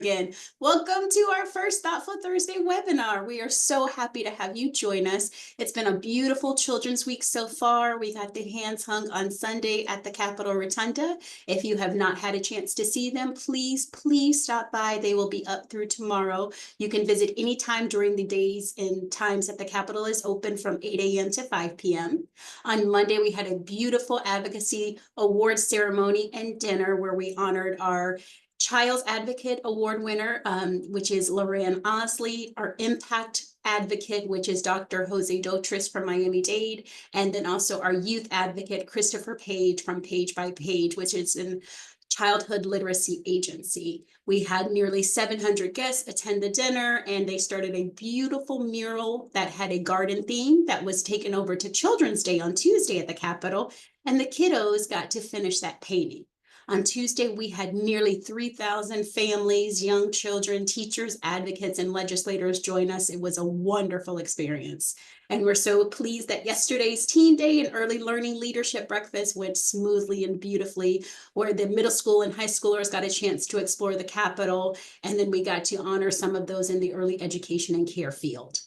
Again, welcome to our first Thoughtful Thursday webinar. We are so happy to have you join us. It's been a beautiful Children's Week so far. We've had the hands hung on Sunday at the Capitol Rotunda. If you have not had a chance to see them, please stop by. They will be up through tomorrow. You can visit anytime during the days and times that the Capitol is open from 8 a.m. to 5 p.m. On Monday, we had a beautiful advocacy award ceremony and dinner where we honored our Child's Advocate Award winner, which is Lorraine Osley, our Impact Advocate, which is Dr. Jose Dotris from Miami-Dade, and then also our Youth Advocate, Christopher Page from Page by Page, which is in Childhood Literacy Agency. We had nearly 700 guests attend the dinner, and they started a beautiful mural that had a garden theme that was taken over to Children's Day on Tuesday at the Capitol, and the kiddos got to finish that painting. On Tuesday, we had nearly 3,000 families, young children, teachers, advocates, and legislators join us. It was a wonderful experience. And we're so pleased that yesterday's Teen Day and Early Learning Leadership Breakfast went smoothly and beautifully, where the middle school and high schoolers got a chance to explore the Capitol, and then we got to honor some of those in the early education and care field.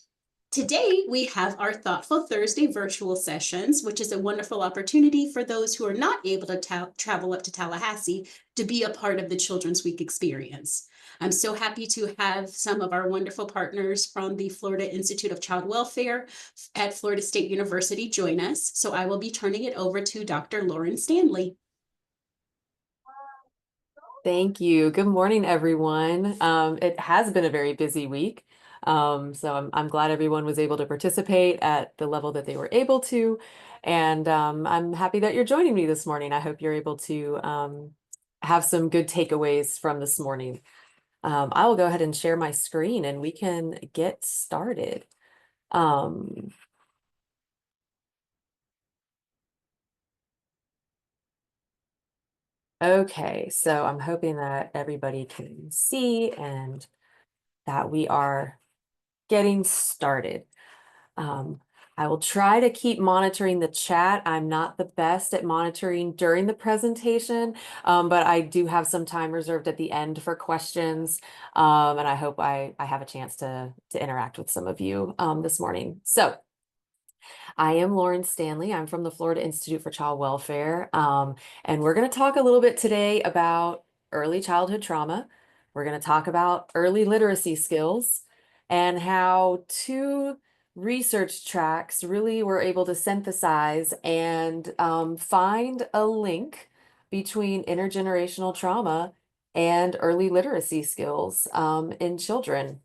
Today, we have our Thoughtful Thursday virtual sessions, which is a wonderful opportunity for those who are not able to travel up to Tallahassee to be a part of the Children's Week experience. I'm so happy to have some of our wonderful partners from the Florida Institute of Child Welfare at Florida State University join us. So I will be turning it over to Dr. Lauren Stanley. Thank you. Good morning, everyone. It has been a very busy week. So I'm glad everyone was able to participate at the level that they were able to. And I'm happy that you're joining me this morning. I hope you're able to have some good takeaways from this morning. I will go ahead and share my screen and we can get started. Okay, so I'm hoping that everybody can see and that we are getting started. I will try to keep monitoring the chat. I'm not the best at monitoring during the presentation, but I do have some time reserved at the end for questions. And I hope I have a chance to interact with some of you this morning. So I am Lauren Stanley. I'm from the Florida Institute for Child Welfare. And we're going to talk a little bit today about early childhood trauma. We're going to talk about early literacy skills and how two research tracks really were able to synthesize and find a link between intergenerational trauma and early literacy skills in children.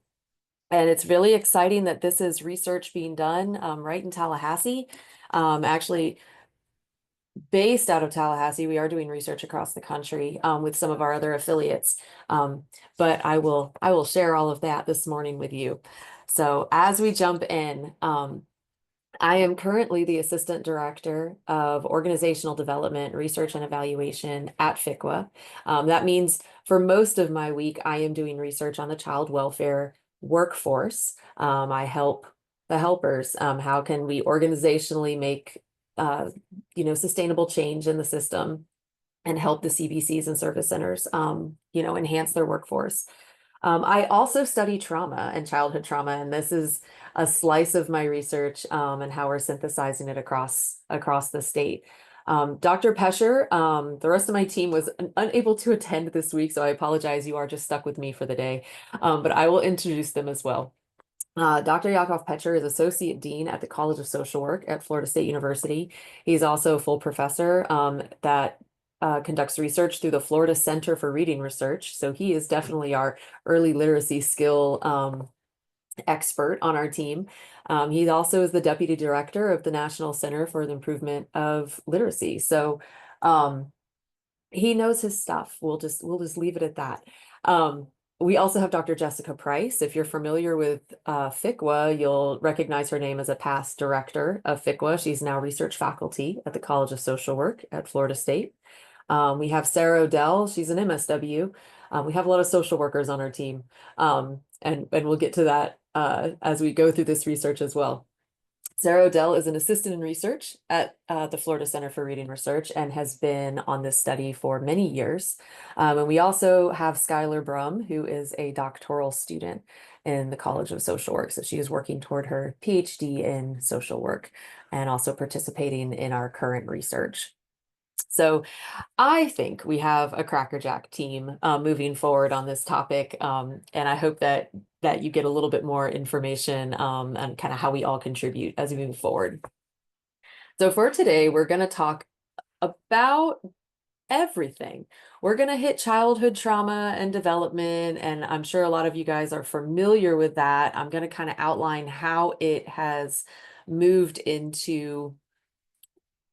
And it's really exciting that this is research being done right in Tallahassee. Actually, based out of Tallahassee, we are doing research across the country with some of our other affiliates. But I will share all of that this morning with you. So as we jump in, I am currently the Assistant Director of Organizational Development, Research and Evaluation at FICWA. That means for most of my week, I am doing research on the child welfare workforce. I help the helpers. How can we organizationally make sustainable change in the system and help the CBCs and service centers enhance their workforce. I also study trauma and childhood trauma, and this is a slice of my research and how we're synthesizing it across the state. Dr. Pescher, the rest of my team was unable to attend this week, so I apologize. You are just stuck with me for the day, but I will introduce them as well. Dr. Yakov Pescher is Associate Dean at the College of Social Work at Florida State University. He's also a full professor that conducts research through the Florida Center for Reading Research. So he is definitely our early literacy skill expert on our team. He also is the Deputy Director of the National Center for the Improvement of Literacy. So he knows his stuff. We'll just leave it at that. We also have Dr. Jessica Price. If you're familiar with FICWA, you'll recognize her name as a past director of FICWA. She's now research faculty at the College of Social Work at Florida State. We have Sarah Odell. She's an MSW. We have a lot of social workers on our team, and we'll get to that as we go through this research as well. Sarah Odell is an assistant in research at the Florida Center for Reading Research and has been on this study for many years. And we also have Skylar Brum, who is a doctoral student in the College of Social Work. So she is working toward her PhD in social work and also participating in our current research. So I think we have a crackerjack team moving forward on this topic, and I hope that you get a little bit more information and kind of how we all contribute as we move forward. So for today, we're going to talk about everything. We're going to hit childhood trauma and development, and I'm sure a lot of you guys are familiar with that. I'm going to kind of outline how it has moved into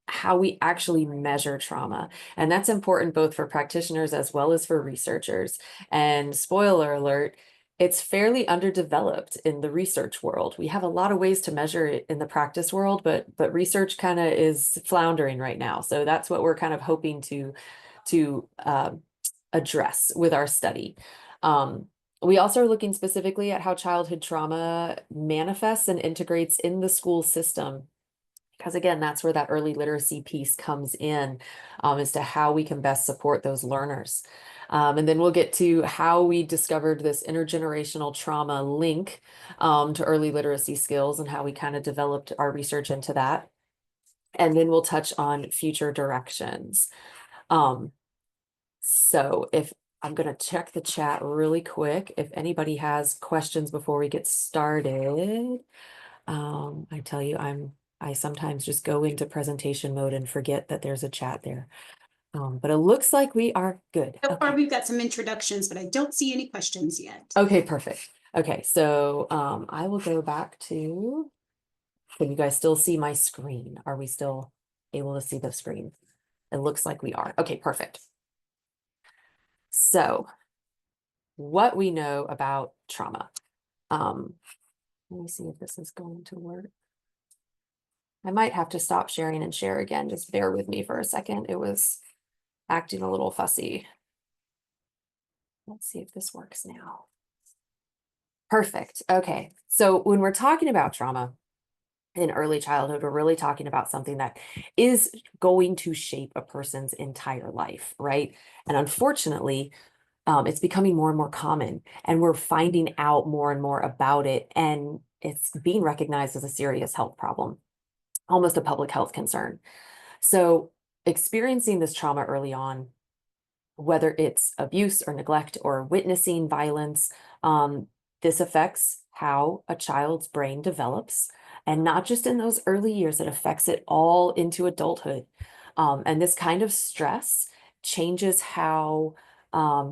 how we actually measure trauma. And that's important both for practitioners as well as for researchers. And spoiler alert, it's fairly underdeveloped in the research world. We have a lot of ways to measure it in the practice world, but research kind of is floundering right now. So that's what we're kind of hoping to address with our study. We also are looking specifically at how childhood trauma manifests and integrates in the school system, because again, that's where that early literacy piece comes in, as to how we can best support those learners. And then we'll get to how we discovered this intergenerational trauma link to early literacy skills and how we kind of developed our research into that. And then we'll touch on future directions. So if I'm going to check the chat really quick, if anybody has questions before we get started. I tell you, I sometimes just go into presentation mode and forget that there's a chat there. But it looks like we are good. So far, Okay. we've got some introductions, but I don't see any questions yet. Okay, perfect. Okay, so I will go back to, can you guys still see my screen? Are we still able to see the screen? It looks like we are. Okay, perfect. So what we know about trauma. Let me see if this is going to work. I might have to stop sharing and share again. Just bear with me for a second. It was acting a little fussy. Let's see if this works now. Perfect. Okay. So when we're talking about trauma in early childhood, we're really talking about something that is going to shape a person's entire life, right? And unfortunately, it's becoming more and more common, and we're finding out more and more about it, and it's being recognized as a serious health problem, almost a public health concern. So experiencing this trauma early on, whether it's abuse or neglect or witnessing violence, this affects how a child's brain develops. And not just in those early years, it affects it all into adulthood. And this kind of stress changes how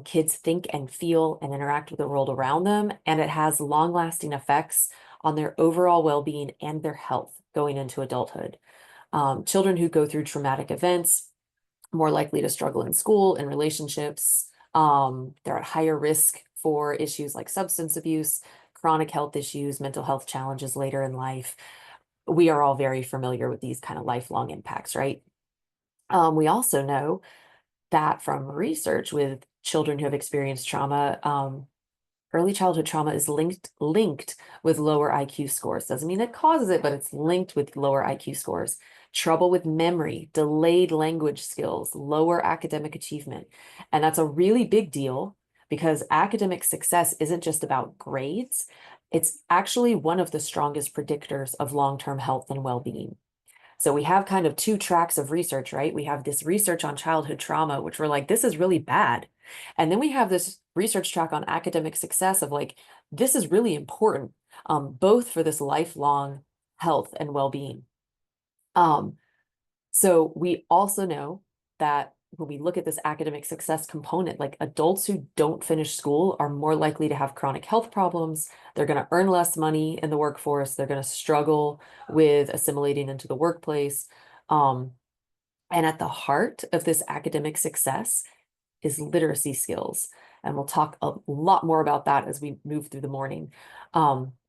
kids think and feel and interact with the world around them. And it has long-lasting effects on their overall well-being and their health going into adulthood. Children who go through traumatic events more likely to struggle in school and relationships. They're at higher risk for issues like substance abuse, chronic health issues, mental health challenges later in life. We are all very familiar with these kind of lifelong impacts, right? We also know that from research with children who have experienced trauma, early childhood trauma is linked with lower IQ scores. Doesn't mean it causes it, but it's linked with lower IQ scores. Trouble with memory, delayed language skills, lower academic achievement. And that's a really big deal because academic success isn't just about grades. It's actually one of the strongest predictors of long-term health and well-being. So we have kind of two tracks of research, right? We have this research on childhood trauma, which we're like, this is really bad. And then we have this research track on academic success of like, this is really important, both for this lifelong health and well-being. So we also know that when we look at this academic success component, like adults who don't finish school are more likely to have chronic health problems. They're going to earn less money in the workforce. They're going to struggle with assimilating into the workplace. And at the heart of this academic success is literacy skills. And we'll talk a lot more about that as we move through the morning.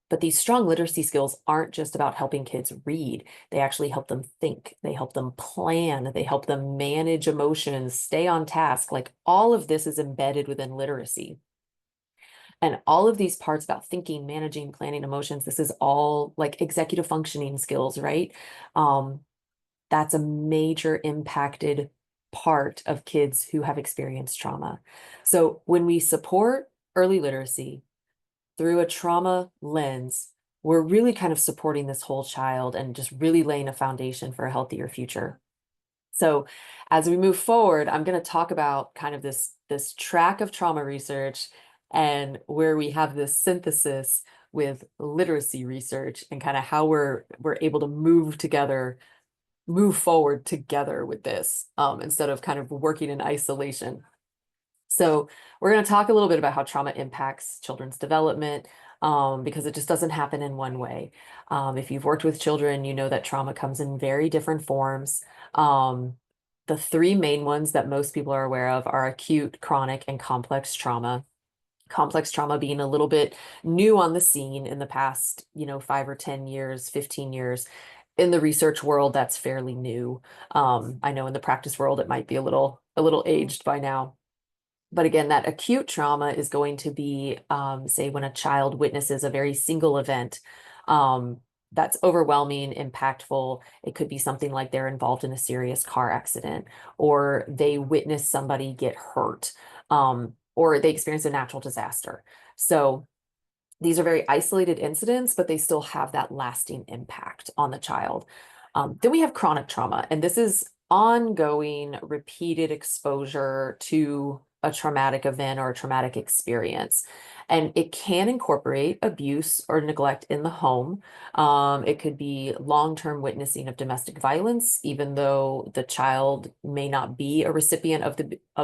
But these strong literacy skills aren't just about helping kids read. They actually help them think. They help them plan. They help them manage emotions, stay on task. Like all of this is embedded within literacy. And all of these parts about thinking, managing, planning emotions, this is all like executive functioning skills, right? That's a major impacted part of kids who have experienced trauma. So when we support early literacy through a trauma lens, we're really kind of supporting this whole child and just really laying a foundation for a healthier future. So as we move forward, I'm going to talk about kind of this track of trauma research and where we have this synthesis with literacy research and kind of how we're able to move forward together with this instead of kind of working in isolation. So we're going to talk a little bit about how trauma impacts children's development, because it just doesn't happen in one way. If you've worked with children, you know that trauma comes in very different forms. The three main ones that most people are aware of are acute, chronic, and complex trauma. Complex trauma being a little bit new on the scene in the past, 5 or 10 years, 15 years. In the research world, that's fairly new. I know in the practice world, it might be a little aged by now. But again, that acute trauma is going to be, say, when a child witnesses a very single event that's overwhelming, impactful. It could be something like they're involved in a serious car accident, or they witness somebody get hurt, or they experience a natural disaster. So these are very isolated incidents, but they still have that lasting impact on the child. Then we have chronic trauma, and this is ongoing, repeated exposure to a traumatic event or a traumatic experience. And it can incorporate abuse or neglect in the home. It could be long-term witnessing of domestic violence, even though the child may not be a recipient of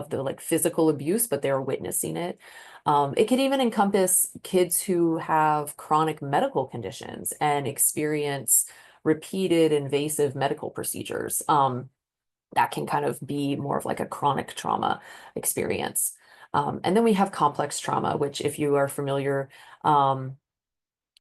the like physical abuse, but they're witnessing it. It could even encompass kids who have chronic medical conditions and experience repeated invasive medical procedures. That can kind of be more of like a chronic trauma experience. And then we have complex trauma, which if you are familiar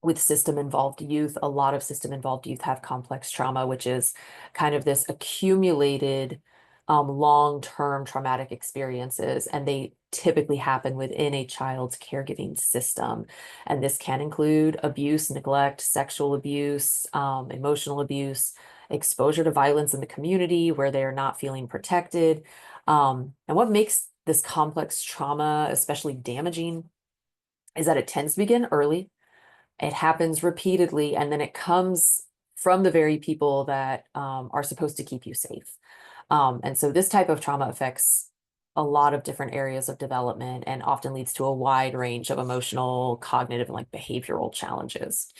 with system-involved youth, a lot of system-involved youth have complex trauma, which is kind of this accumulated long-term traumatic experiences, and they typically happen within a child's caregiving system. And this can include abuse, neglect, sexual abuse, emotional abuse, exposure to violence in the community where they are not feeling protected. And what makes this complex trauma especially damaging is that it tends to begin early. It happens repeatedly, and then it comes from the very people that are supposed to keep you safe. And so this type of trauma affects a lot of different areas of development and often leads to a wide range of emotional, cognitive, and like behavioral challenges.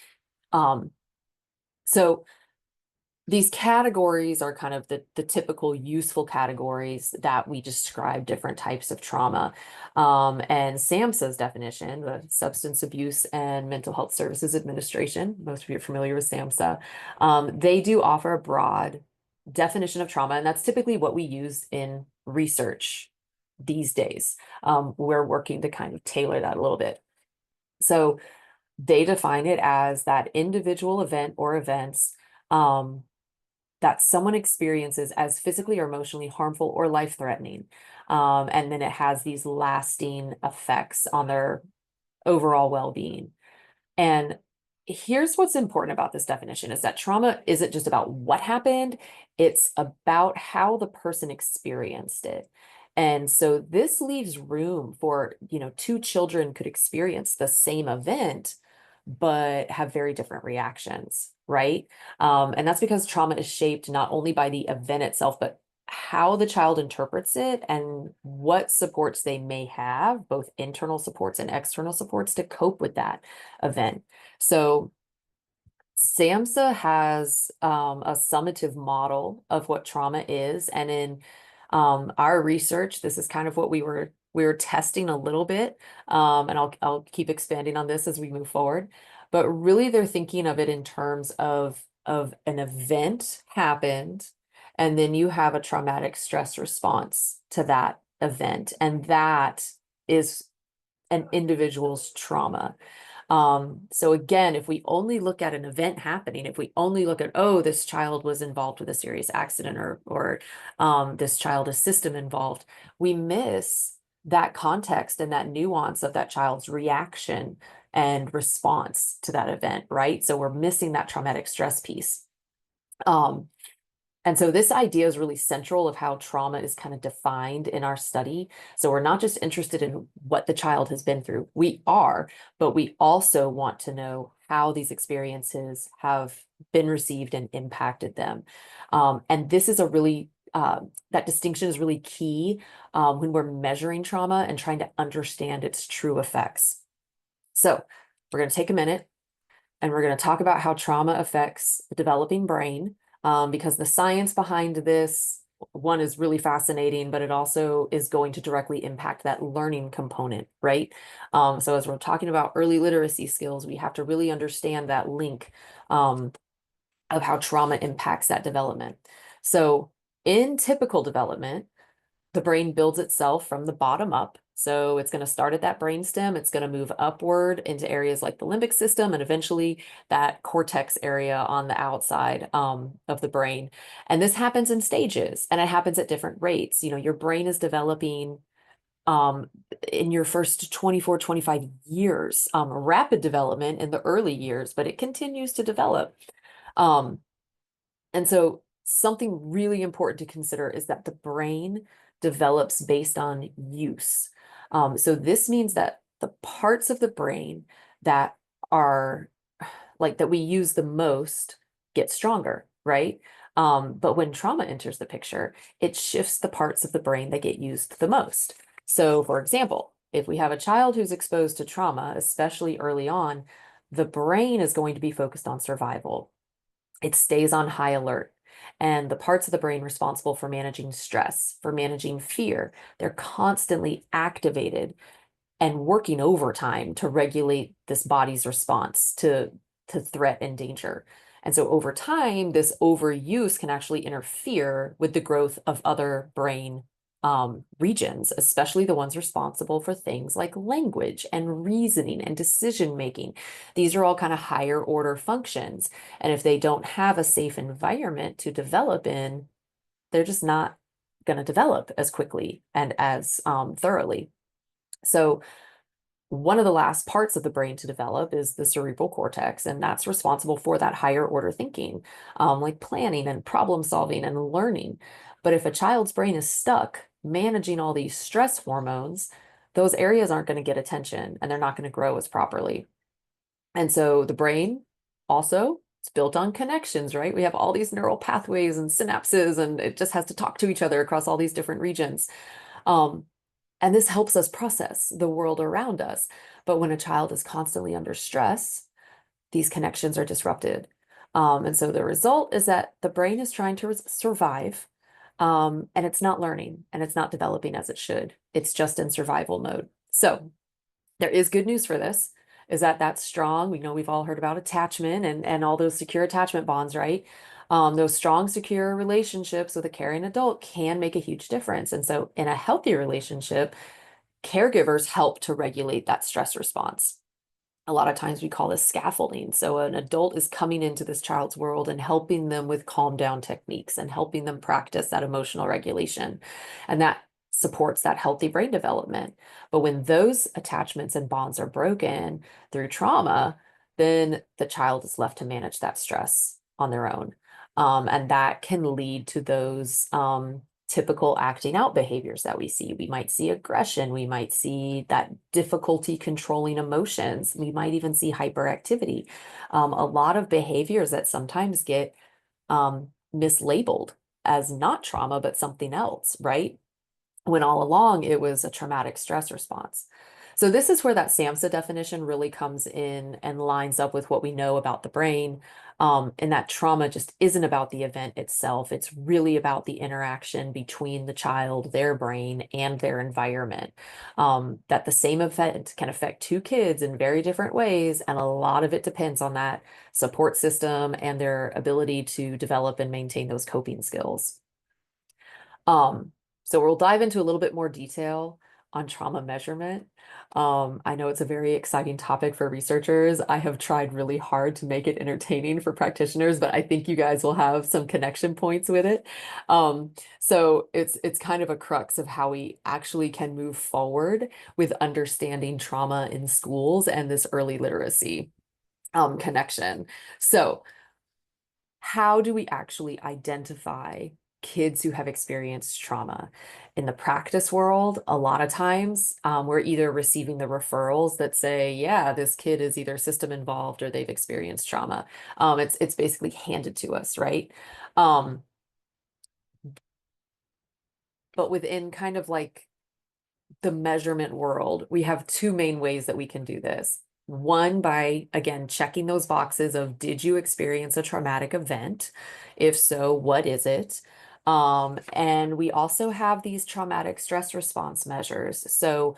So these categories are kind of the typical useful categories that we describe different types of trauma. And SAMHSA's definition, the Substance Abuse and Mental Health Services Administration, most of you are familiar with SAMHSA, they do offer a broad definition of trauma, and that's typically what we use in research these days. We're working to kind of tailor that a little bit. So they define it as that individual event or events that someone experiences as physically or emotionally harmful or life-threatening. And then it has these lasting effects on their overall well-being. And here's what's important about this definition is that trauma isn't just about what happened, it's about how the person experienced it. And so this leaves room for, two children could experience the same event, but have very different reactions, right? And that's because trauma is shaped not only by the event itself, but how the child interprets it and what supports they may have, both internal supports and external supports to cope with that event. So SAMHSA has a summative model of what trauma is, and in our research, this is kind of what we were testing a little bit, and I'll keep expanding on this as we move forward. But really, they're thinking of it in terms of an event happened, and then you have a traumatic stress response to that event, and that is an individual's trauma. So again, if we only look at an event happening, if we only look at, oh, this child was involved with a serious accident or this child is system involved, we miss that context and that nuance of that child's reaction and response to that event, right? So we're missing that traumatic stress piece. Um, and so this idea is really central of how trauma is kind of defined in our study. So we're not just interested in what the child has been through. We are, but we also want to know how these experiences have been received and impacted them. And this is a really, that distinction is really key when we're measuring trauma and trying to understand its true effects. So we're going to take a minute and we're going to talk about how trauma affects the developing brain, because the science behind this, one, is really fascinating, but it also is going to directly impact that learning component, right? So as we're talking about early literacy skills, we have to really understand that link of how trauma impacts that development. So in typical development, the brain builds itself from the bottom up. So it's going to start at that brainstem. It's going to move upward into areas like the limbic system and eventually that cortex area on the outside of the brain. And this happens in stages and it happens at different rates. You know, your brain is developing um, in your first 24, 25 years, rapid development in the early years, but it continues to develop. Um, and so something really important to consider is that the brain develops based on use. So this means that the parts of the brain that are like that we use the most get stronger, right? But when trauma enters the picture, it shifts the parts of the brain that get used the most. So for example, if we have a child who's exposed to trauma, especially early on, the brain is going to be focused on survival. It stays on high alert. And the parts of the brain responsible for managing stress, for managing fear, they're constantly activated and working overtime to regulate this body's response to threat and danger. And so over time, this overuse can actually interfere with the growth of other brain regions, especially the ones responsible for things like language and reasoning and decision making. These are all kind of higher order functions. And if they don't have a safe environment to develop in, they're just not going to develop as quickly and as thoroughly. So one of the last parts of the brain to develop is the cerebral cortex, and that's responsible for that higher order thinking, like planning and problem solving and learning. But if a child's brain is stuck managing all these stress hormones, those areas aren't going to get attention and they're not going to grow as properly. And so the brain also, it's built on connections, right? We have all these neural pathways and synapses, and it just has to talk to each other across all these different regions. Um, and this helps us process the world around us. But when a child is constantly under stress, these connections are disrupted. And so the result is that the brain is trying to survive, and it's not learning and it's not developing as it should. It's just in survival mode. So there is good news for this, is that that's strong. We know we've all heard about attachment and all those secure attachment bonds, right? Those strong, secure relationships with a caring adult can make a huge difference. And so in a healthy relationship, caregivers help to regulate that stress response. A lot of times we call this scaffolding. So an adult is coming into this child's world and helping them with calm down techniques and helping them practice that emotional regulation. And that supports that healthy brain development. But when those attachments and bonds are broken through trauma, then the child is left to manage that stress on their own. And that can lead to those typical acting out behaviors that we see. We might see aggression. We might see that difficulty controlling emotions. We might even see hyperactivity. A lot of behaviors that sometimes get mislabeled as not trauma, but something else, right? When all along it was a traumatic stress response. So this is where that SAMHSA definition really comes in and lines up with what we know about the brain. And that trauma just isn't about the event itself. It's really about the interaction between the child, their brain, and their environment. That the same event can affect two kids in very different ways, and a lot of it depends on that support system and their ability to develop and maintain those coping skills. So we'll dive into a little bit more detail on trauma measurement. I know it's a very exciting topic for researchers. I have tried really hard to make it entertaining for practitioners, but I think you guys will have some connection points with it. So it's kind of a crux of how we actually can move forward with understanding trauma in schools and this early literacy connection. So how do we actually identify kids who have experienced trauma? In the practice world, a lot of times we're either receiving the referrals that say, yeah, this kid is either system involved or they've experienced trauma. It's basically handed to us, right? Um, but within kind of like the measurement world, we have two main ways that we can do this. One, by again checking those boxes of did you experience a traumatic event? If so, what is it? And we also have these traumatic stress response measures. So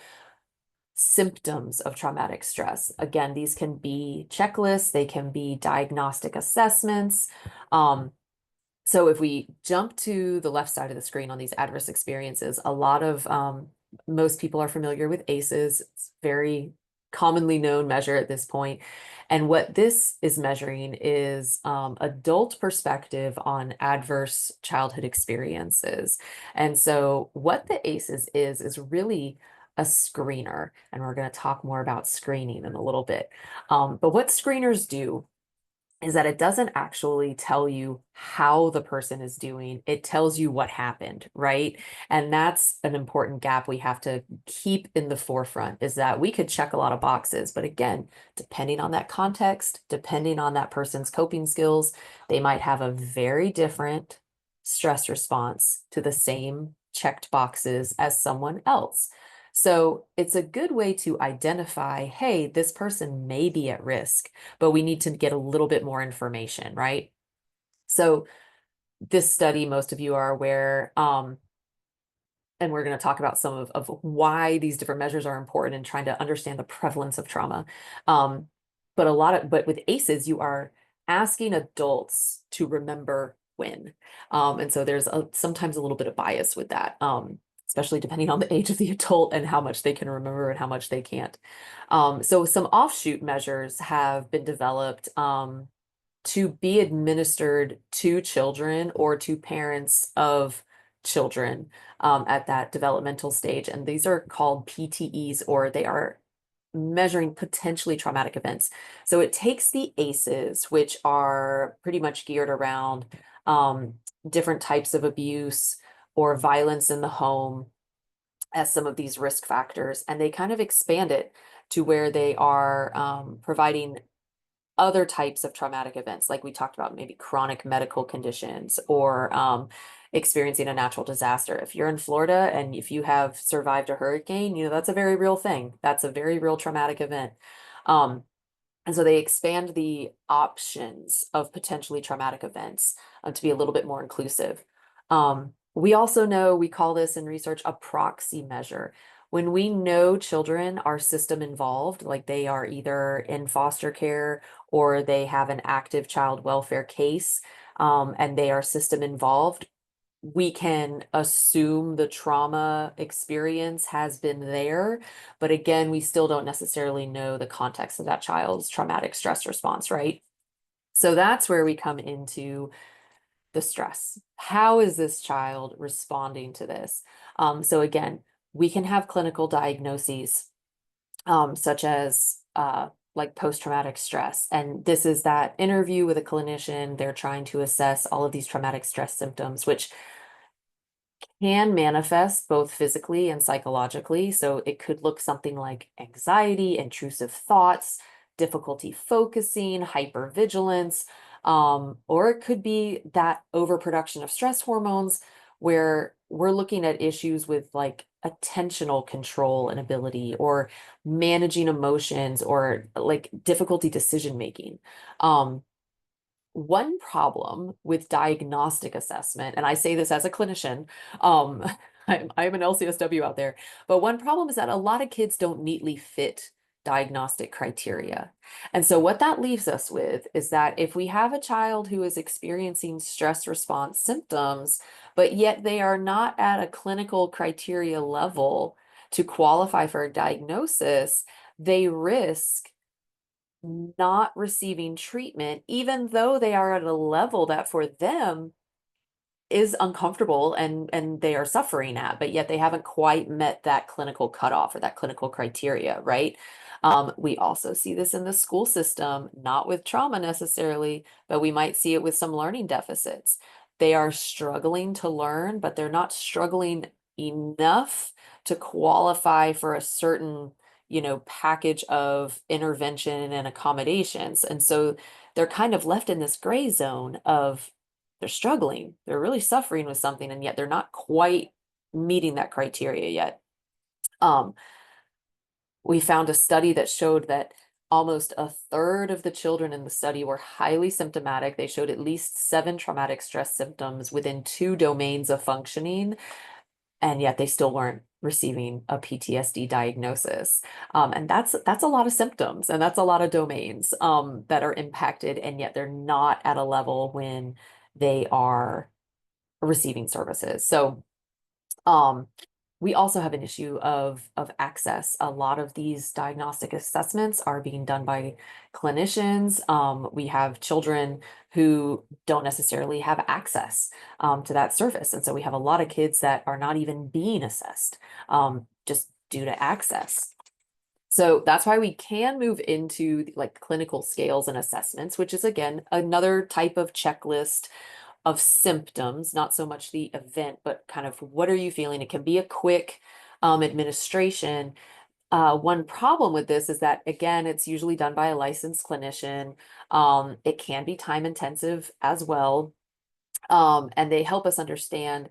symptoms of traumatic stress. Again, these can be checklists, they can be diagnostic assessments. So if we jump to the left side of the screen on these adverse experiences, a lot of most people are familiar with ACEs. It's very commonly known measure at this point. And what this is measuring is adult perspective on adverse childhood experiences. And so what the ACEs is really a screener. And we're going to talk more about screening in a little bit. But what screeners do is that it doesn't actually tell you how the person is doing. It tells you what happened, right? And that's an important gap we have to keep in the forefront, is that we could check a lot of boxes, but again, depending on that context, depending on that person's coping skills, they might have a very different stress response to the same checked boxes as someone else. So it's a good way to identify, hey, this person may be at risk, but we need to get a little bit more information, right? So this study, most of you are aware, and we're going to talk about some of why these different measures are important and trying to understand the prevalence of trauma. But with ACEs, you are asking adults to remember when. And so there's sometimes a little bit of bias with that. Especially depending on the age of the adult and how much they can remember and how much they can't. So some offshoot measures have been developed to be administered to children or to parents of children at that developmental stage. And these are called PTEs, or they are measuring potentially traumatic events. So it takes the ACEs, which are pretty much geared around different types of abuse or violence in the home as some of these risk factors, and they kind of expand it to where they are providing other types of traumatic events, like we talked about, maybe chronic medical conditions or experiencing a natural disaster. If you're in Florida and if you have survived a hurricane, that's a very real thing. That's a very real traumatic event. And so they expand the options of potentially traumatic events to be a little bit more inclusive. We also know, we call this in research a proxy measure. When we know children are system involved, like they are either in foster care or they have an active child welfare case, and they are system involved, we can assume the trauma experience has been there. But again, we still don't necessarily know the context of that child's traumatic stress response, right? So that's where we come into the stress. How is this child responding to this? So again, we can have clinical diagnoses such as like post-traumatic stress. And this is that interview with a clinician. They're trying to assess all of these traumatic stress symptoms, which can manifest both physically and psychologically. So it could look something like anxiety, intrusive thoughts, difficulty focusing, hypervigilance, or it could be that overproduction of stress hormones where we're looking at issues with like attentional control and ability or managing emotions or like difficulty decision making. One problem with diagnostic assessment, and I say this as a clinician, um, I'm an LCSW out there, but one problem is that a lot of kids don't neatly fit diagnostic criteria. And so what that leaves us with is that if we have a child who is experiencing stress response symptoms, but yet they are not at a clinical criteria level, to qualify for a diagnosis, they risk not receiving treatment, even though they are at a level that for them is uncomfortable and they are suffering at, but yet they haven't quite met that clinical cutoff or that clinical criteria, right? We also see this in the school system, not with trauma necessarily, but we might see it with some learning deficits. They are struggling to learn, but they're not struggling enough to qualify for a certain, package of intervention and accommodations. And so they're kind of left in this gray zone of they're struggling, they're really suffering with something, and yet they're not quite meeting that criteria yet. We found a study that showed that almost a third of the children in the study were highly symptomatic. They showed at least 7 traumatic stress symptoms within 2 domains of functioning, and yet they still weren't receiving a PTSD diagnosis. And that's a lot of symptoms, and that's a lot of domains that are impacted, and yet they're not at a level when they are receiving services. So we also have an issue of access. A lot of these diagnostic assessments are being done by clinicians. We have children who don't necessarily have access to that service. And so we have a lot of kids that are not even being assessed just due to access. So that's why we can move into like clinical scales and assessments, which is again another type of checklist of symptoms, not so much the event, but kind of what are you feeling? It can be a quick administration. One problem with this is that, again, it's usually done by a licensed clinician. It can be time intensive as well. And they help us understand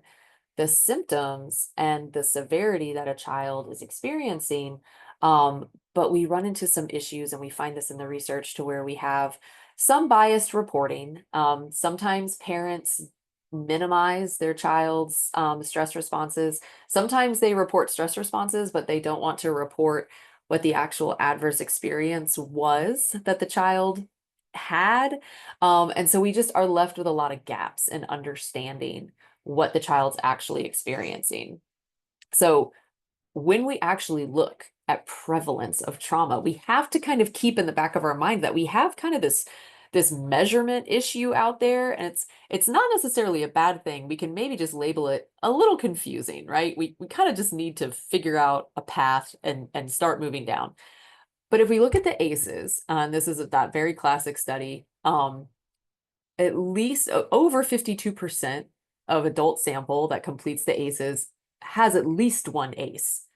the symptoms and the severity that a child is experiencing. But we run into some issues, and we find this in the research to where we have some biased reporting. Sometimes parents minimize their child's stress responses. Sometimes they report stress responses, but they don't want to report what the actual adverse experience was that the child had. And so we just are left with a lot of gaps in understanding what the child's actually experiencing. So when we actually look at prevalence of trauma, we have to kind of keep in the back of our mind that we have kind of this measurement issue out there, and it's not necessarily a bad thing. We can maybe just label it a little confusing, right? We kind of just need to figure out a path and start moving down. But if we look at the ACEs, and this is that very classic study, at least over 52% of adult sample that completes the ACEs has at least one ACE.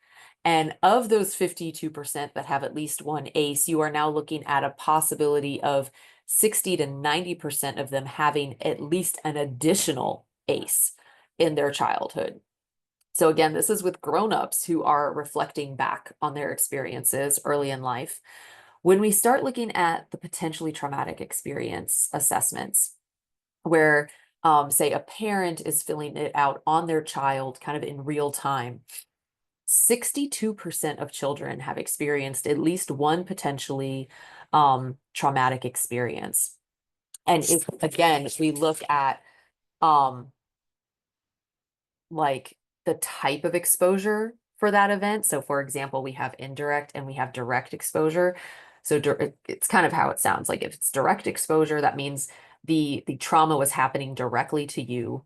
And of those 52% that have at least one ACE, you are now looking at a possibility of 60 to 90% of them having at least an additional ACE in their childhood. So again, this is with grown-ups who are reflecting back on their experiences early in life. When we start looking at the potentially traumatic experience assessments, where say a parent is filling it out on their child kind of in real time, 62% of children have experienced at least one potentially traumatic experience. And if, again, we look at like the type of exposure for that event. So for example, we have indirect and we have direct exposure. So it's kind of how it sounds. Like if it's direct exposure, that means the trauma was happening directly to you.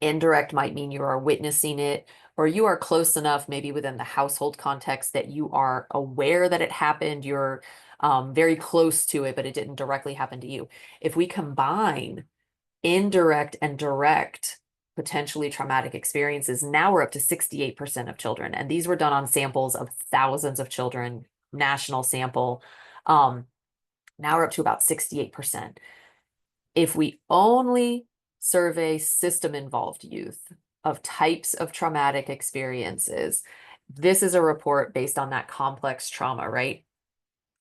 Indirect might mean you are witnessing it, or you are close enough, maybe within the household context, that you are aware that it happened. You're very close to it, but it didn't directly happen to you. If we combine indirect and direct potentially traumatic experiences, now we're up to 68% of children. And these were done on samples of thousands of children, national sample. Now we're up to about 68%. If we only survey system-involved youth of types of traumatic experiences, this is a report based on that complex trauma, right?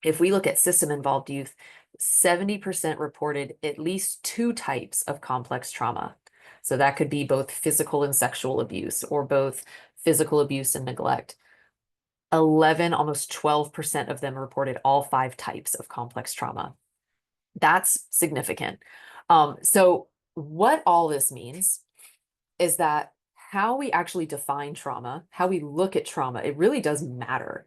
If we look at system-involved youth, 70% reported at least 2 types of complex trauma. So that could be both physical and sexual abuse, or both physical abuse and neglect. 11, almost 12% of them reported all 5 types of complex trauma. That's significant. So what all this means is that how we actually define trauma, how we look at trauma, it really does matter.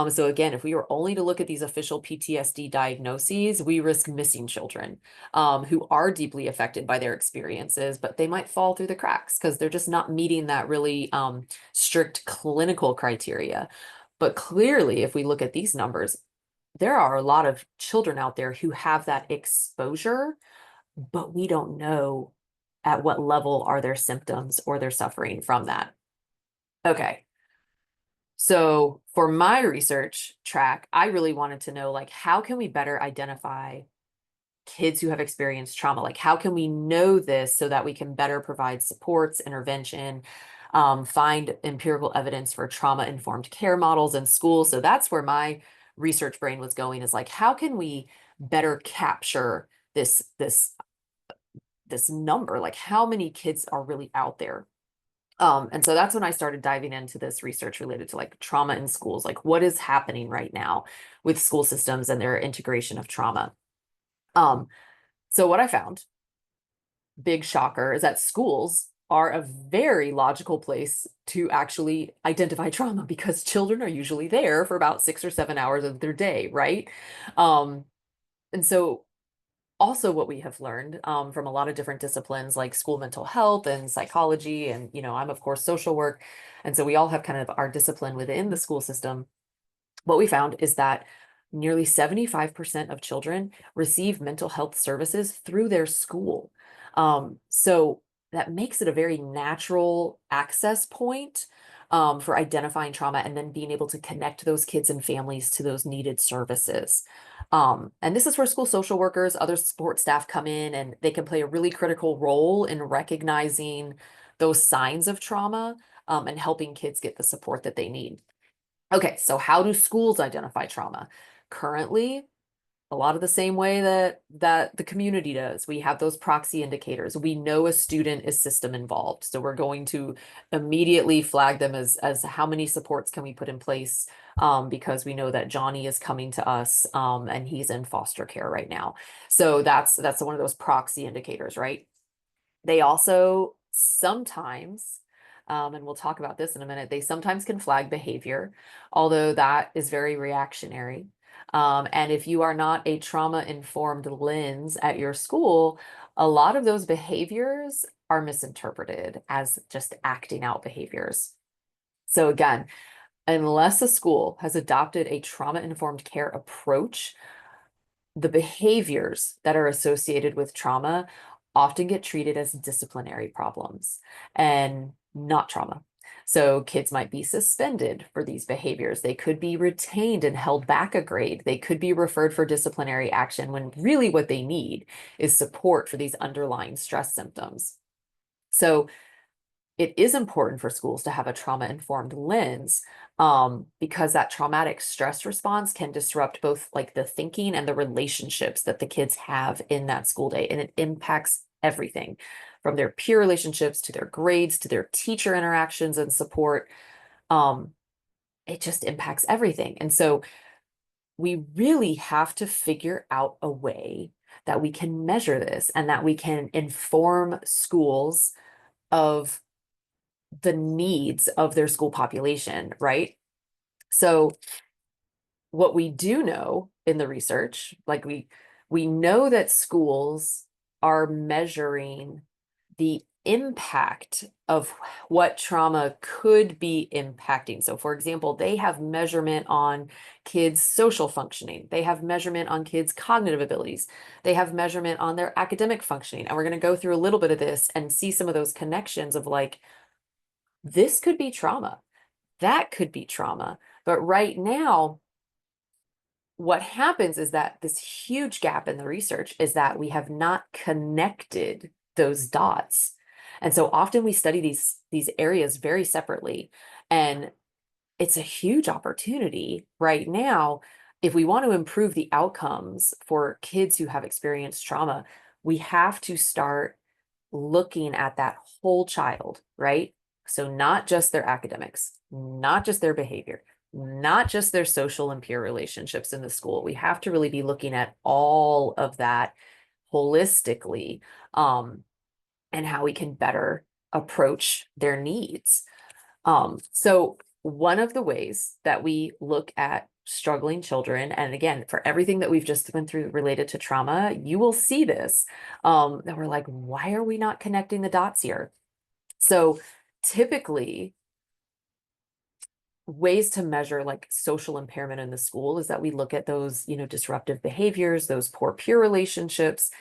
So again, if we were only to look at these official PTSD diagnoses, we risk missing children who are deeply affected by their experiences, but they might fall through the cracks because they're just not meeting that really strict clinical criteria. But clearly, if we look at these numbers, there are a lot of children out there who have that exposure, but we don't know at what level are their symptoms or they're suffering from that. Okay. So for my research track, I really wanted to know, like, how can we better identify kids who have experienced trauma? Like, how can we know this so that we can better provide supports, intervention, find empirical evidence for trauma-informed care models in schools? So that's where my research brain was going, is like, how can we better capture this number? Like, how many kids are really out there? And so that's when I started diving into this research related to like trauma in schools, like what is happening right now with school systems and their integration of trauma. So what I found, big shocker, is that schools are a very logical place to actually identify trauma because children are usually there for about 6 or 7 hours of their day, right? And so also what we have learned from a lot of different disciplines like school mental health and psychology, and I'm of course social work, and so we all have kind of our discipline within the school system. What we found is that nearly 75% of children receive mental health services through their school. So that makes it a very natural access point for identifying trauma and then being able to connect those kids and families to those needed services. And this is where school social workers, other support staff come in, and they can play a really critical role in recognizing those signs of trauma and helping kids get the support that they need. Okay, so how do schools identify trauma? Currently, a lot of the same way that the community does. We have those proxy indicators. We know a student is system involved, so we're going to immediately flag them as how many supports can we put in place, because we know that Johnny is coming to us and he's in foster care right now. So that's one of those proxy indicators, right? They also sometimes, and we'll talk about this in a minute, they sometimes can flag behavior, although that is very reactionary. And if you are not a trauma-informed lens at your school, a lot of those behaviors are misinterpreted as just acting out behaviors. So again, unless a school has adopted a trauma-informed care approach, the behaviors that are associated with trauma often get treated as disciplinary problems and not trauma. So kids might be suspended for these behaviors. They could be retained and held back a grade. They could be referred for disciplinary action when really what they need is support for these underlying stress symptoms. So it is important for schools to have a trauma-informed lens, because that traumatic stress response can disrupt both like the thinking and the relationships that the kids have in that school day. And it impacts everything from their peer relationships to their grades to their teacher interactions and support. It just impacts everything. And so we really have to figure out a way that we can measure this and that we can inform schools of the needs of their school population, right? So what we do know in the research, like we know that schools are measuring the impact of what trauma could be impacting. So for example, they have measurement on kids' social functioning. They have measurement on kids' cognitive abilities. They have measurement on their academic functioning. And we're going to go through a little bit of this and see some of those connections of like, this could be trauma. That could be trauma. But right now, what happens is that this huge gap in the research is that we have not connected those dots. And so often we study these areas very separately. And it's a huge opportunity right now. If we want to improve the outcomes for kids who have experienced trauma, we have to start looking at that whole child, right? So not just their academics, not just their behavior, not just their social and peer relationships in the school. We have to really be looking at all of that holistically, and how we can better approach their needs. So one of the ways that we look at struggling children, and again, for everything that we've just been through related to trauma, you will see this, that we're like, why are we not connecting the dots here? So typically, ways to measure like social impairment in the school is that we look at those, disruptive behaviors, those poor peer relationships,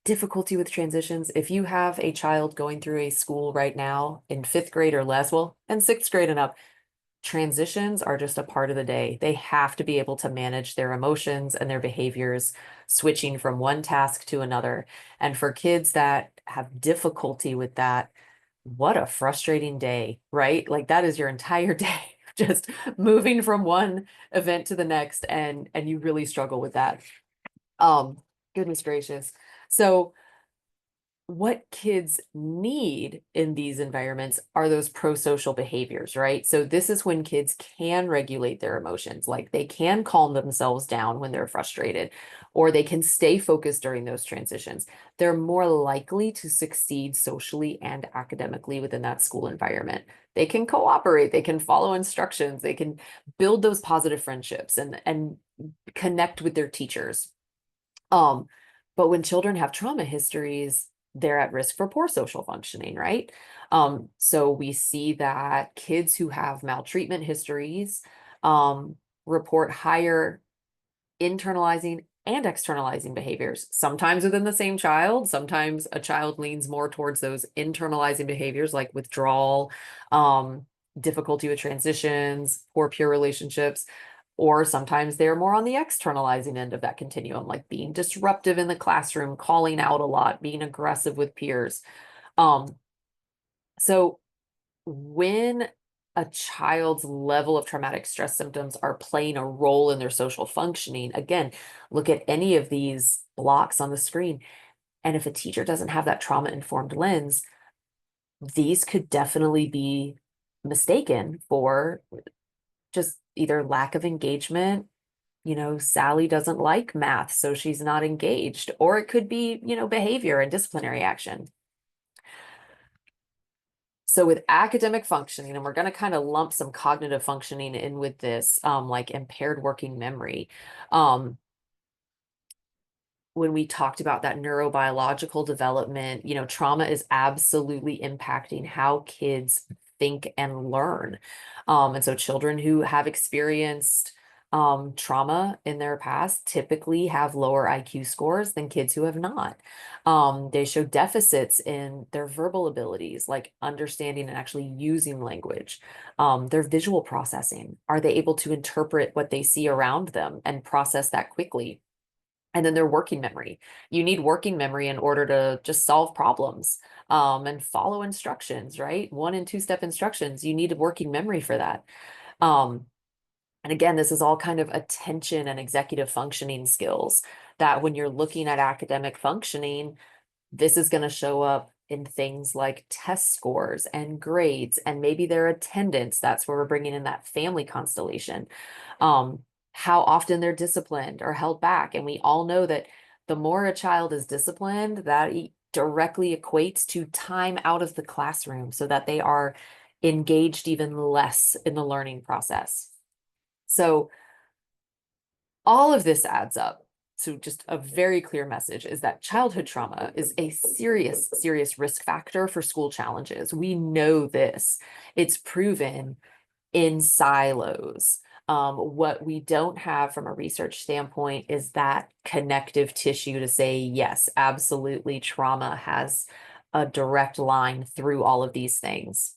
difficulty with transitions. If you have a child going through a school right now in fifth grade or less, well, and sixth grade and up, transitions are just a part of the day. They have to be able to manage their emotions and their behaviors, switching from one task to another. And for kids that have difficulty with that, what a frustrating day, right? Like that is your entire day, just moving from one event to the next, and you really struggle with that. Goodness gracious. So what kids need in these environments are those pro-social behaviors, right? So this is when kids can regulate their emotions, like they can calm themselves down when they're frustrated, or they can stay focused during those transitions. They're more likely to succeed socially and academically within that school environment. They can cooperate, they can follow instructions, they can build those positive friendships and connect with their teachers. But when children have trauma histories, they're at risk for poor social functioning, right? So we see that kids who have maltreatment histories report higher internalizing and externalizing behaviors, sometimes within the same child. Sometimes a child leans more towards those internalizing behaviors like withdrawal, difficulty with transitions, poor peer relationships, or sometimes they're more on the externalizing end of that continuum, like being disruptive in the classroom, calling out a lot, being aggressive with peers. Um, so when a child's level of traumatic stress symptoms are playing a role in their social functioning, again, look at any of these blocks on the screen. And if a teacher doesn't have that trauma-informed lens, these could definitely be mistaken for just either lack of engagement. Sally doesn't like math, so she's not engaged, or it could be, behavior and disciplinary action. So with academic functioning, and we're going to kind of lump some cognitive functioning in with this, like impaired working memory. When we talked about that neurobiological development, trauma is absolutely impacting how kids think and learn. And so children who have experienced trauma in their past typically have lower IQ scores than kids who have not. They show deficits in their verbal abilities, like understanding and actually using language. Their visual processing. Are they able to interpret what they see around them and process that quickly? And then their working memory. You need working memory in order to just solve problems and follow instructions, right? 1 and 2 step instructions. You need a working memory for that. Um, and again, this is all kind of attention and executive functioning skills that when you're looking at academic functioning, this is going to show up in things like test scores and grades and maybe their attendance. That's where we're bringing in that family constellation. How often they're disciplined or held back. And we all know that the more a child is disciplined, that directly equates to time out of the classroom so that they are engaged even less in the learning process. So all of this adds up to just a very clear message is that childhood trauma is a serious, serious risk factor for school challenges. We know this. It's proven in silos. What we don't have from a research standpoint is that connective tissue to say, yes, absolutely, trauma has a direct line through all of these things.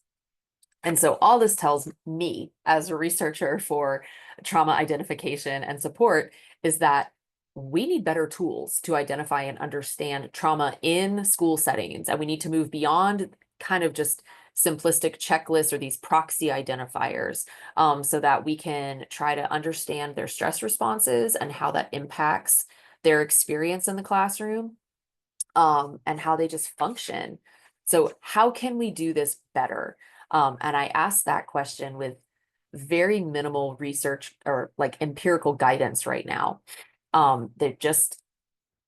And so all this tells me as a researcher for trauma identification and support is that we need better tools to identify and understand trauma in school settings. And we need to move beyond kind of just simplistic checklists or these proxy identifiers so that we can try to understand their stress responses and how that impacts their experience in the classroom and how they just function. So how can we do this better? And I asked that question with very minimal research or like empirical guidance right now. There just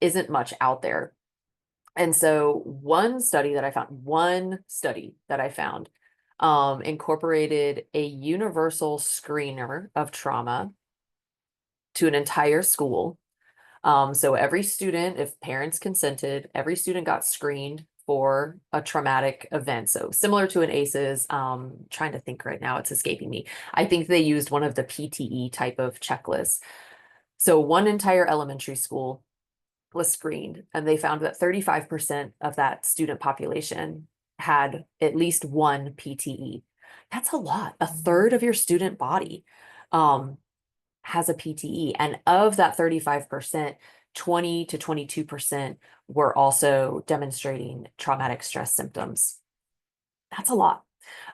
isn't much out there. And so one study that I found incorporated a universal screener of trauma to an entire school. So every student, if parents consented, every student got screened for a traumatic event. So similar to an ACEs, trying to think right now, it's escaping me. I think they used one of the PTE type of checklists. So one entire elementary school was screened, and they found that 35% of that student population had at least one PTE. That's a lot. A third of your student body has a PTE. And of that 35%, 20 to 22% were also demonstrating traumatic stress symptoms. That's a lot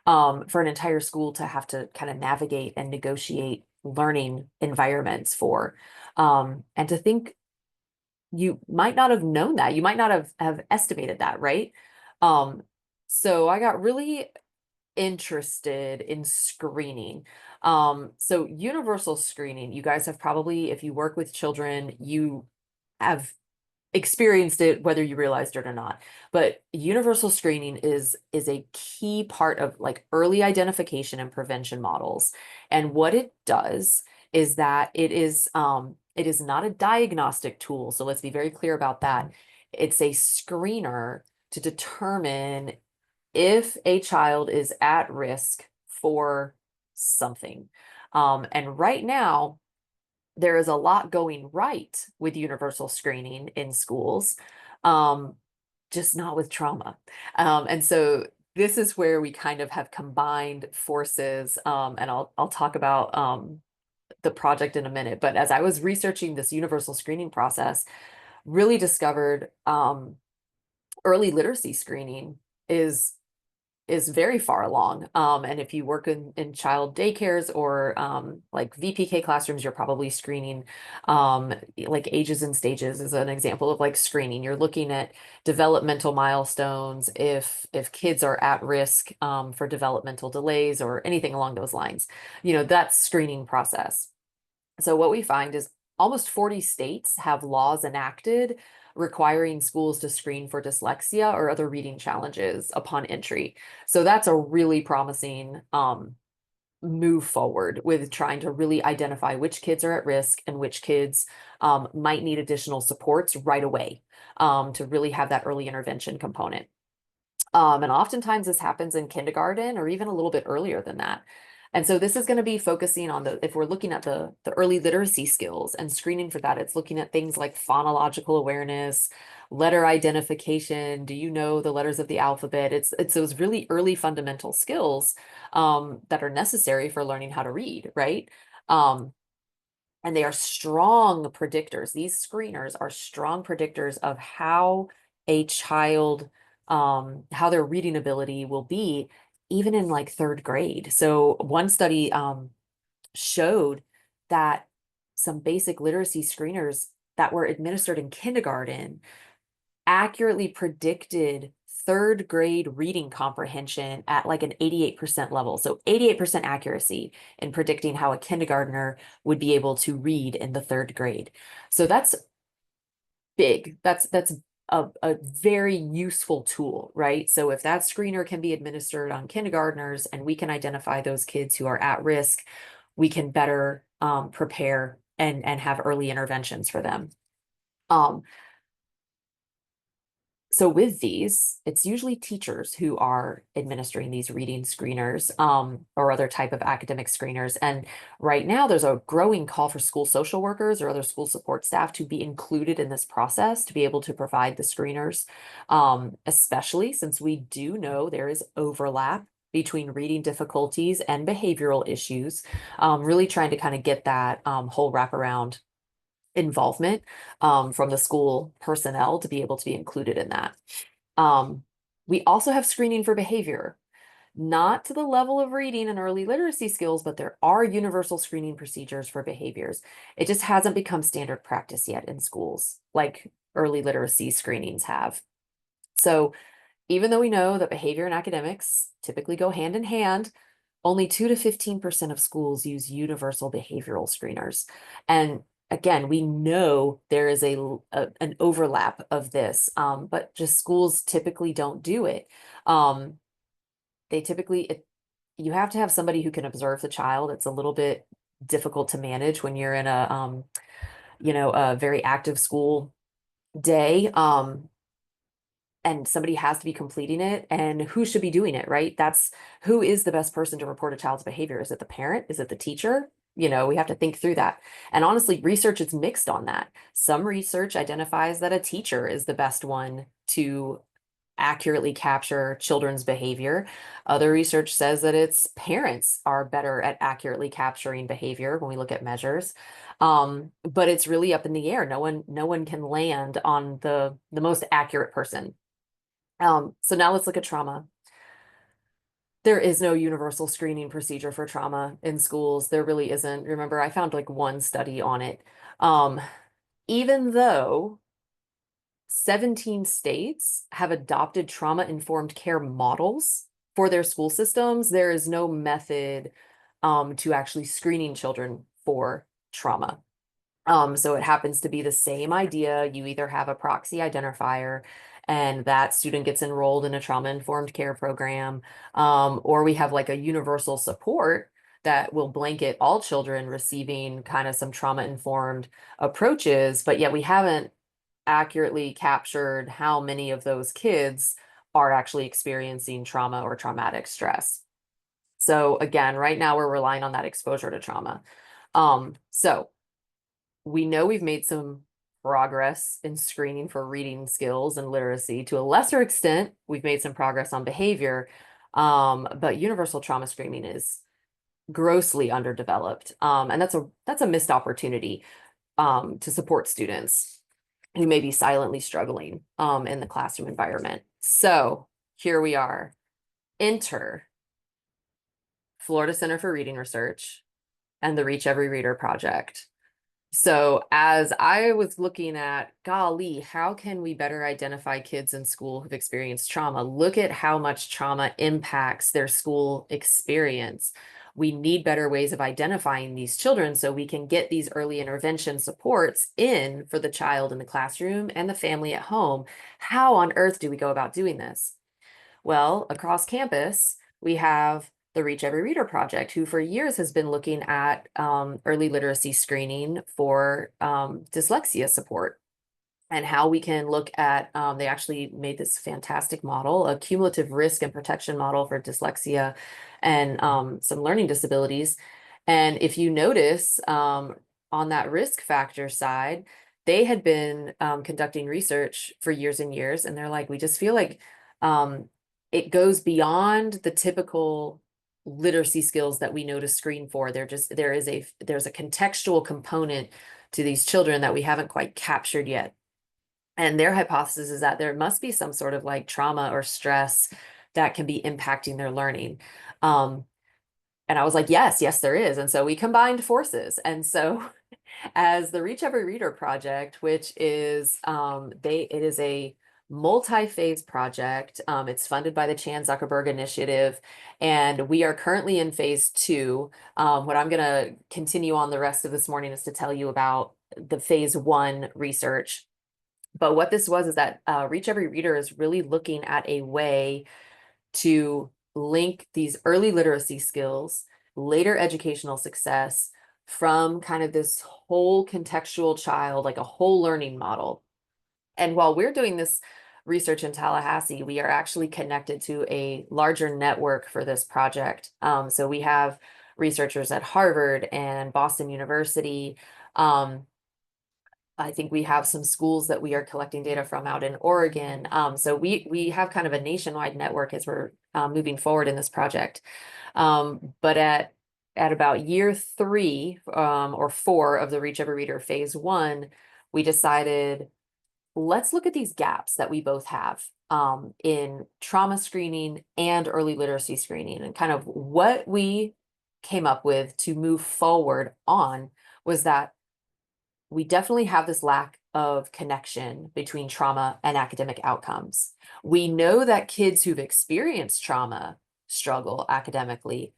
for an entire school to have to kind of navigate and negotiate learning environments for. And to think you might not have known that. You might not have estimated that, right? Um, so I got really interested in screening. So universal screening, you guys have probably, if you work with children, you have experienced it whether you realized it or not. But universal screening is a key part of like early identification and prevention models. And what it does is that it is not a diagnostic tool. So let's be very clear about that. It's a screener to determine if a child is at risk for something. And right now, there is a lot going right with universal screening in schools, um, just not with trauma. And so this is where we kind of have combined forces, and I'll talk about the project in a minute. But as I was researching this universal screening process, really discovered early literacy screening is is very far along. And if you work in child daycares or like VPK classrooms, you're probably screening like ages and stages is an example of like screening. You're looking at developmental milestones, if kids are at risk for developmental delays or anything along those lines. You know, that's screening process. So what we find is almost 40 states have laws enacted requiring schools to screen for dyslexia or other reading challenges upon entry. So that's a really promising move forward with trying to really identify which kids are at risk and which kids might need additional supports right away to really have that early intervention component. And oftentimes this happens in kindergarten or even a little bit earlier than that. And so this is going to be focusing on if we're looking at the early literacy skills and screening for that, it's looking at things like phonological awareness, letter identification. Do you know the letters of the alphabet? It's those really early fundamental skills that are necessary for learning how to read, right? And they are strong predictors. These screeners are strong predictors of how a child, how their reading ability will be, even in like third grade. So one study showed that some basic literacy screeners that were administered in kindergarten accurately predicted third grade reading comprehension at like an 88% level. So 88% accuracy in predicting how a kindergartner would be able to read in the third grade. So that's big. That's a very useful tool, right? So if that screener can be administered on kindergartners and we can identify those kids who are at risk, we can better prepare and have early interventions for them. So with these, it's usually teachers who are administering these reading screeners or other type of academic screeners. And right now there's a growing call for school social workers or other school support staff to be included in this process to be able to provide the screeners, especially since we do know there is overlap between reading difficulties and behavioral issues, really trying to kind of get that whole wraparound involvement from the school personnel to be able to be included in that. We also have screening for behavior, not to the level of reading and early literacy skills, but there are universal screening procedures for behaviors. It just hasn't become standard practice yet in schools like early literacy screenings have. So even though we know that behavior and academics typically go hand in hand, only 2 to 15% of schools use universal behavioral screeners. And again, we know there is an overlap of this, but just schools typically don't do it. They typically, you have to have somebody who can observe the child. It's a little bit difficult to manage when you're in a very active school day. And somebody has to be completing it, and who should be doing it, right? That's who is the best person to report a child's behavior. Is it the parent? Is it the teacher? We have to think through that. And honestly, research is mixed on that. Some research identifies that a teacher is the best one to accurately capture children's behavior. Other research says that it's parents are better at accurately capturing behavior when we look at measures. But it's really up in the air. No one can land on the most accurate person. So now let's look at trauma. There is no universal screening procedure for trauma in schools. There really isn't. Remember, I found like one study on it. Even though 17 states have adopted trauma-informed care models for their school systems, there is no method to actually screening children for trauma. So it happens to be the same idea. You either have a proxy identifier and that student gets enrolled in a trauma-informed care program, or we have like a universal support that will blanket all children receiving kind of some trauma-informed approaches, but yet we haven't accurately captured how many of those kids are actually experiencing trauma or traumatic stress. So again, right now we're relying on that exposure to trauma. So we know we've made some progress in screening for reading skills and literacy. To a lesser extent, we've made some progress on behavior, but universal trauma screening is grossly underdeveloped. And that's a missed opportunity to support students who may be silently struggling in the classroom environment. So here we are. Enter Florida Center for Reading Research and the Reach Every Reader project. So as I was looking at, golly, how can we better identify kids in school who've experienced trauma? Look at how much trauma impacts their school experience. We need better ways of identifying these children so we can get these early intervention supports in for the child in the classroom and the family at home. How on earth do we go about doing this? Well, across campus, we have the Reach Every Reader project, who for years has been looking at early literacy screening for dyslexia support and how we can look at, they actually made this fantastic model, a cumulative risk and protection model for dyslexia and some learning disabilities. And if you notice on that risk factor side, they had been conducting research for years and years, and they're like, we just feel like it goes beyond the typical literacy skills that we know to screen for. There's a contextual component to these children that we haven't quite captured yet. And their hypothesis is that there must be some sort of like trauma or stress that can be impacting their learning. And I was like, yes, there is. And so we combined forces. And so as the Reach Every Reader project, which is it is a multi-phase project. It's funded by the Chan Zuckerberg Initiative, and we are currently in phase 2. What I'm going to continue on the rest of this morning is to tell you about the phase 1 research. But what this was is that Reach Every Reader is really looking at a way to link these early literacy skills, later educational success from kind of this whole contextual child, like a whole learning model. And while we're doing this research in Tallahassee, we are actually connected to a larger network for this project. So we have researchers at Harvard and Boston University. I think we have some schools that we are collecting data from out in Oregon. So we have kind of a nationwide network as we're moving forward in this project. But at about year 3 or 4 of the Reach Every Reader phase 1, we decided, let's look at these gaps that we both have in trauma screening and early literacy screening. And kind of what we came up with to move forward on was that we definitely have this lack of connection between trauma and academic outcomes. We know that kids who've experienced trauma struggle academically,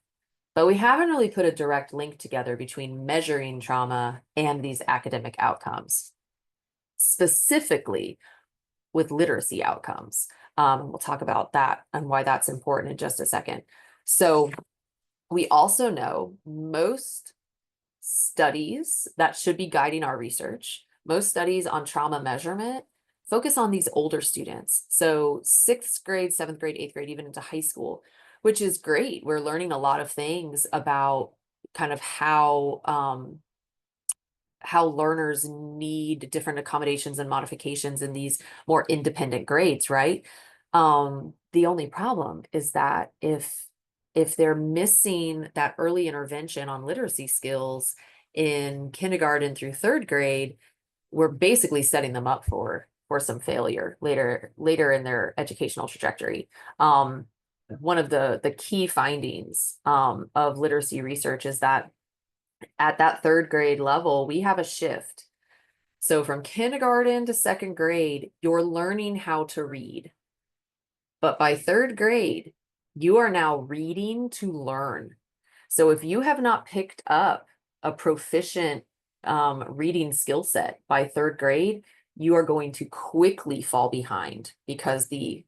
but we haven't really put a direct link together between measuring trauma and these academic outcomes, specifically with literacy outcomes. We'll talk about that and why that's important in just a second. So we also know most studies that should be guiding our research, most studies on trauma measurement focus on these older students. So 6th grade, 7th grade, 8th grade, even into high school, which is great. We're learning a lot of things about kind of how learners need different accommodations and modifications in these more independent grades, right? The only problem is that if they're missing that early intervention on literacy skills in kindergarten through 3rd grade, we're basically setting them up for some failure later in their educational trajectory. One of the key findings of literacy research is that at that 3rd grade level, we have a shift. So from kindergarten to 2nd grade, you're learning how to read. But by 3rd grade, you are now reading to learn. So if you have not picked up a proficient reading skill set by 3rd grade, you are going to quickly fall behind because the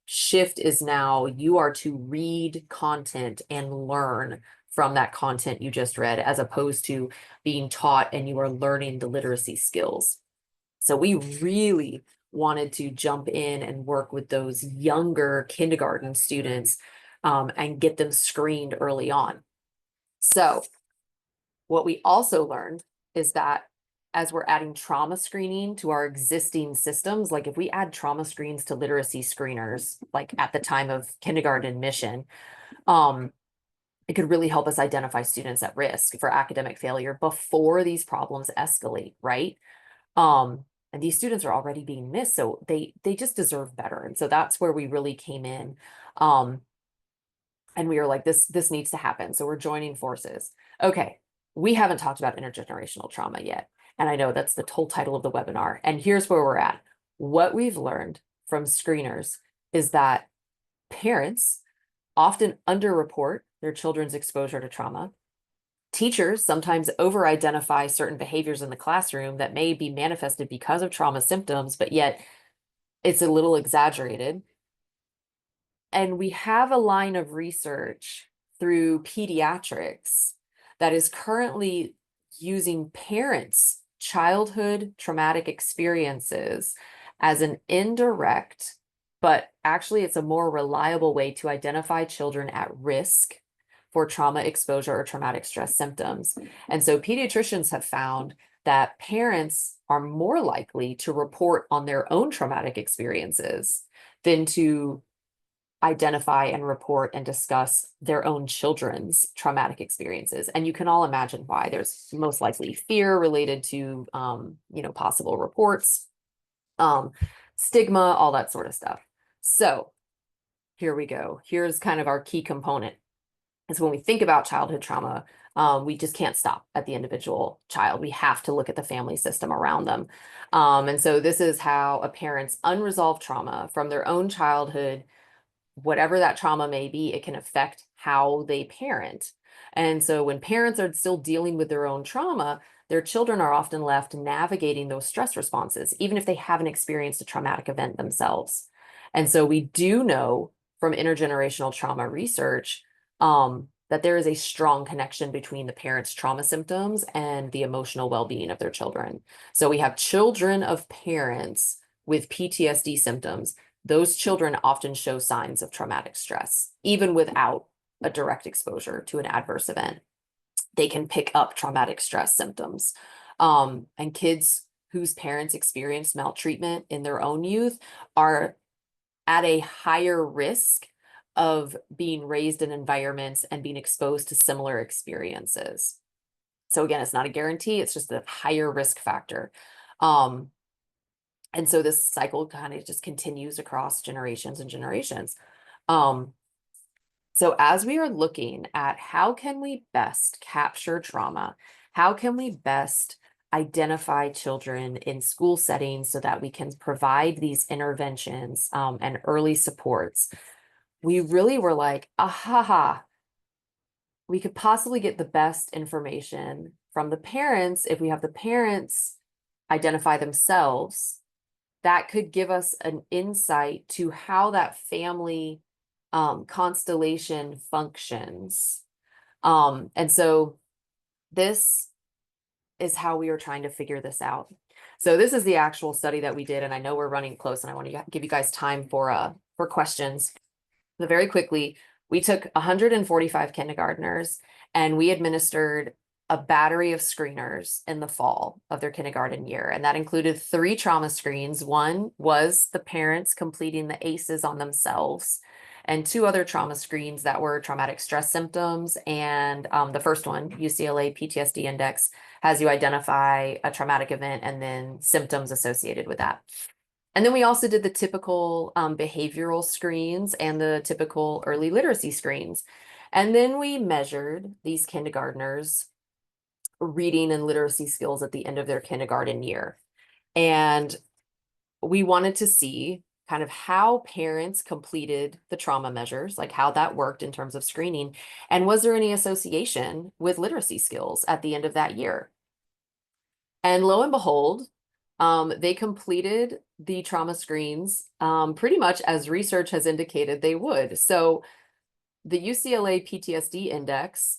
shift is now you are to read content and learn from that content you just read, as opposed to being taught and you are learning the literacy skills. So we really wanted to jump in and work with those younger kindergarten students and get them screened early on. So what we also learned is that as we're adding trauma screening to our existing systems, like if we add trauma screens to literacy screeners, like at the time of kindergarten admission, it could really help us identify students at risk for academic failure before these problems escalate, right? And these students are already being missed, so they just deserve better. And so that's where we really came in. And we were like, this needs to happen. So we're joining forces. Okay, we haven't talked about intergenerational trauma yet. And I know that's the whole title of the webinar. And here's where we're at. What we've learned from screeners is that parents often underreport their children's exposure to trauma. Teachers sometimes over-identify certain behaviors in the classroom that may be manifested because of trauma symptoms, but yet it's a little exaggerated. And we have a line of research through pediatrics that is currently using parents' childhood traumatic experiences as an indirect, but actually it's a more reliable way to identify children at risk for trauma exposure or traumatic stress symptoms. And so pediatricians have found that parents are more likely to report on their own traumatic experiences than to identify and report and discuss their own children's traumatic experiences. And you can all imagine why. There's most likely fear related to, possible reports, stigma, all that sort of stuff. So here we go. Here's kind of our key component. Is when we think about childhood trauma, we just can't stop at the individual child. We have to look at the family system around them. And so this is how a parent's unresolved trauma from their own childhood, whatever that trauma may be, it can affect how they parent. And so when parents are still dealing with their own trauma, their children are often left navigating those stress responses, even if they haven't experienced a traumatic event themselves. And so we do know from intergenerational trauma research that there is a strong connection between the parents' trauma symptoms and the emotional well-being of their children. So we have children of parents with PTSD symptoms. Those children often show signs of traumatic stress, even without a direct exposure to an adverse event. They can pick up traumatic stress symptoms. And kids whose parents experienced maltreatment in their own youth are at a higher risk of being raised in environments and being exposed to similar experiences. So again, it's not a guarantee, it's just a higher risk factor. And so this cycle kind of just continues across generations and generations. So as we are looking at how can we best capture trauma, how can we best identify children in school settings so that we can provide these interventions and early supports, we really were like, aha, we could possibly get the best information from the parents if we have the parents identify themselves. That could give us an insight to how that family constellation functions. And so this is how we are trying to figure this out. So this is the actual study that we did, and I know we're running close, and I want to give you guys time for questions. So very quickly, we took 145 kindergartners and we administered a battery of screeners in the fall of their kindergarten year. And that included 3 trauma screens. One was the parents completing the ACEs on themselves, and 2 other trauma screens that were traumatic stress symptoms. And the first one, UCLA PTSD Index, has you identify a traumatic event and then symptoms associated with that. And then we also did the typical behavioral screens and the typical early literacy screens. And then we measured these kindergartners' reading and literacy skills at the end of their kindergarten year. And we wanted to see kind of how parents completed the trauma measures, like how that worked in terms of screening, and was there any association with literacy skills at the end of that year? And lo and behold, they completed the trauma screens pretty much as research has indicated they would. So the UCLA PTSD index,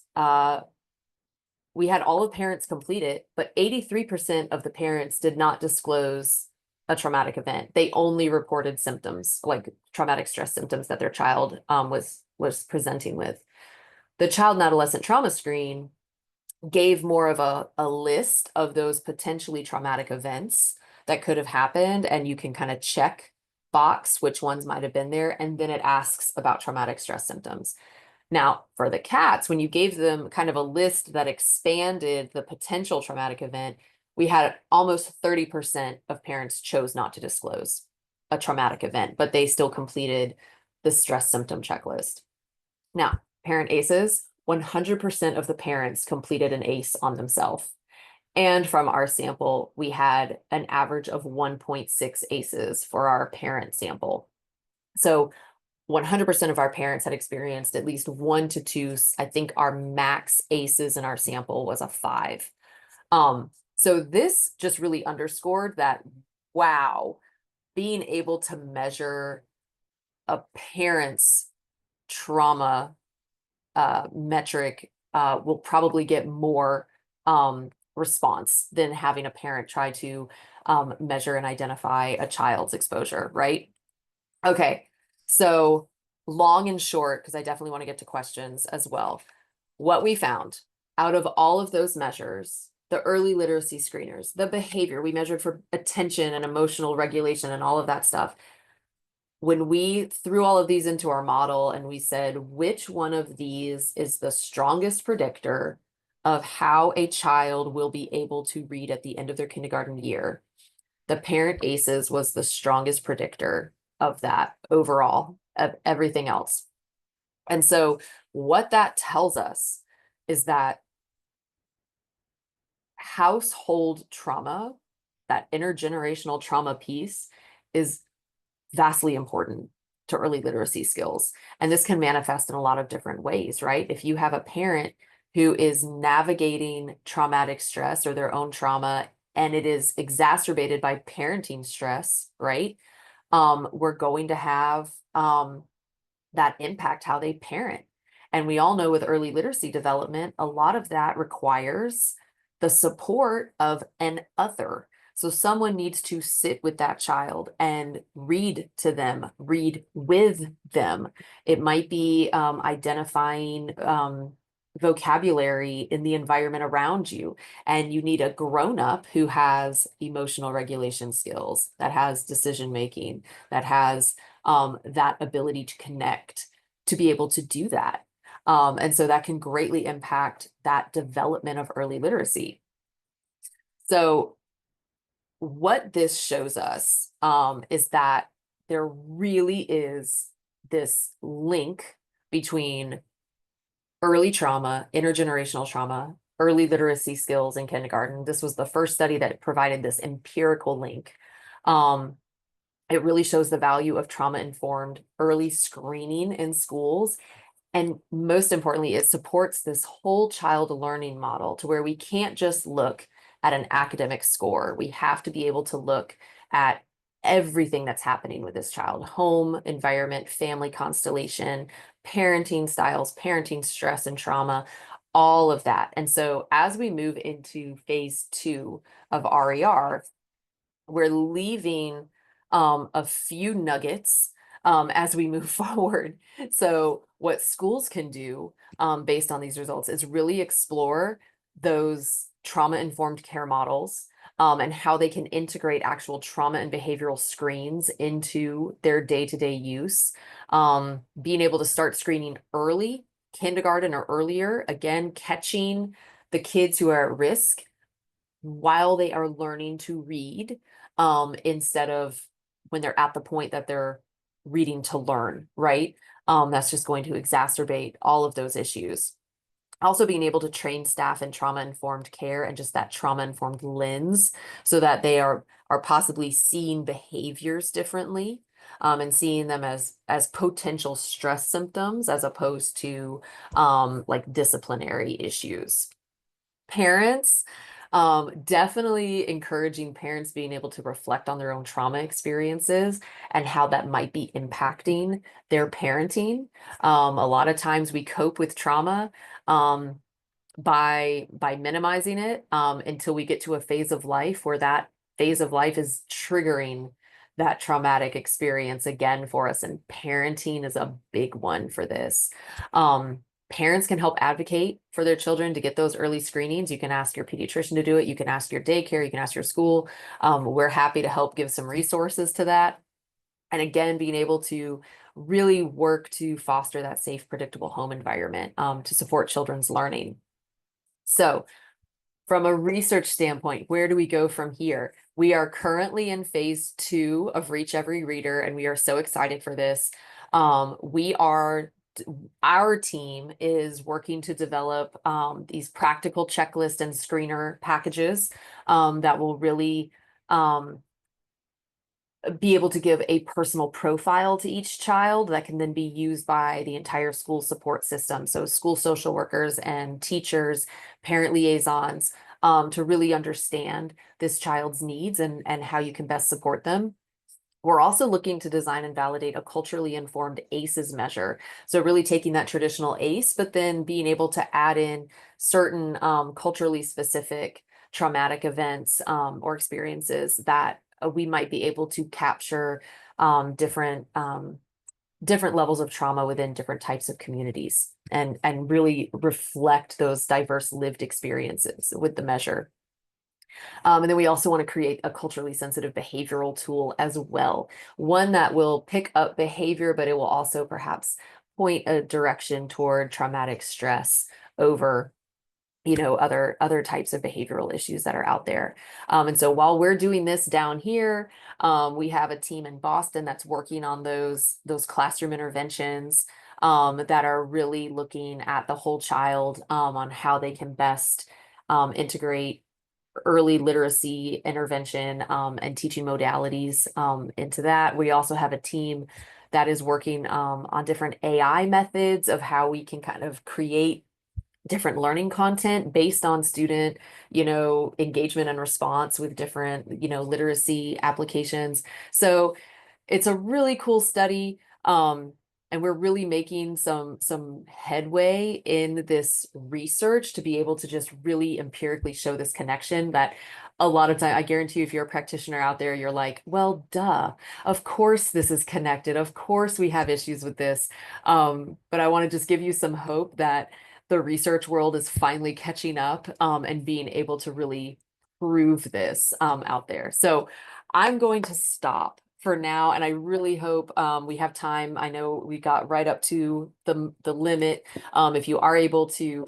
we had all the parents complete it, but 83% of the parents did not disclose a traumatic event. They only reported symptoms, like traumatic stress symptoms that their child was presenting with. The child and adolescent trauma screen gave more of a list of those potentially traumatic events that could have happened, and you can kind of check box which ones might have been there, and then it asks about traumatic stress symptoms. Now, for the cats, when you gave them kind of a list that expanded the potential traumatic event, we had almost 30% of parents chose not to disclose a traumatic event, but they still completed the stress symptom checklist. Now, parent ACEs, 100% of the parents completed an ACE on themselves. And from our sample, we had an average of 1.6 ACEs for our parent sample. So 100% of our parents had experienced at least 1 to 2. I think our max ACEs in our sample was a 5. So this just really underscored that, wow, being able to measure a parent's trauma metric will probably get more response than having a parent try to measure and identify a child's exposure, right? Okay, so long and short, because I definitely want to get to questions as well. What we found out of all of those measures, the early literacy screeners, the behavior we measured for attention and emotional regulation and all of that stuff, when we threw all of these into our model and we said, which one of these is the strongest predictor of how a child will be able to read at the end of their kindergarten year, the parent ACEs was the strongest predictor of that overall, of everything else. And so what that tells us is that household trauma, that intergenerational trauma piece, is vastly important to early literacy skills. And this can manifest in a lot of different ways, right? If you have a parent who is navigating traumatic stress or their own trauma, and it is exacerbated by parenting stress, right? We're going to have that impact how they parent. And we all know with early literacy development, a lot of that requires the support of an other. So someone needs to sit with that child and read to them, read with them. It might be identifying vocabulary in the environment around you, and you need a grown-up who has emotional regulation skills, that has decision making, that has that ability to connect, to be able to do that. And so that can greatly impact that development of early literacy. So what this shows us is that there really is this link between early trauma, intergenerational trauma, early literacy skills in kindergarten. This was the first study that provided this empirical link. It really shows the value of trauma-informed early screening in schools. And most importantly, it supports this whole child learning model to where we can't just look at an academic score. We have to be able to look at everything that's happening with this child: home, environment, family constellation, parenting styles, parenting stress and trauma, all of that. And so as we move into phase 2 of RER, we're leaving a few nuggets as we move forward. So what schools can do based on these results is really explore those trauma-informed care models and how they can integrate actual trauma and behavioral screens into their day-to-day use. Being able to start screening early, kindergarten or earlier, again, catching the kids who are at risk while they are learning to read, instead of when they're at the point that they're reading to learn, right? That's just going to exacerbate all of those issues. Also being able to train staff in trauma-informed care and just that trauma-informed lens so that they are possibly seeing behaviors differently, and seeing them as potential stress symptoms as opposed to like disciplinary issues. Parents, definitely encouraging parents being able to reflect on their own trauma experiences and how that might be impacting their parenting. A lot of times we cope with trauma by minimizing it until we get to a phase of life where that phase of life is triggering that traumatic experience again for us, and parenting is a big one for this. Parents can help advocate for their children to get those early screenings. You can ask your pediatrician to do it. You can ask your daycare. You can ask your school. We're happy to help give some resources to that. And again, being able to really work to foster that safe, predictable home environment to support children's learning. So from a research standpoint, where do we go from here? We are currently in phase 2 of Reach Every Reader, and we are so excited for this. Our team is working to develop these practical checklist and screener packages that will really be able to give a personal profile to each child that can then be used by the entire school support system. So school social workers and teachers, parent liaisons, to really understand this child's needs and how you can best support them. We're also looking to design and validate a culturally informed ACEs measure. So really taking that traditional ACE, but then being able to add in certain culturally specific traumatic events or experiences that we might be able to capture different levels of trauma within different types of communities and really reflect those diverse lived experiences with the measure. And then we also want to create a culturally sensitive behavioral tool as well, one that will pick up behavior, but it will also perhaps point a direction toward traumatic stress over other types of behavioral issues that are out there. And so while we're doing this down here, we have a team in Boston that's working on those classroom interventions that are really looking at the whole child on how they can best integrate early literacy intervention and teaching modalities into that. We also have a team that is working on different AI methods of how we can kind of create different learning content based on student, engagement and response with different, literacy applications. So it's a really cool study. And we're really making some headway in this research to be able to just really empirically show this connection that a lot of time, I guarantee you, if you're a practitioner out there, you're like, well, duh, of course this is connected. Of course we have issues with this. But I want to just give you some hope that the research world is finally catching up and being able to really prove this out there. So I'm going to stop for now, and I really hope we have time. I know we got right up to the limit. If you are able to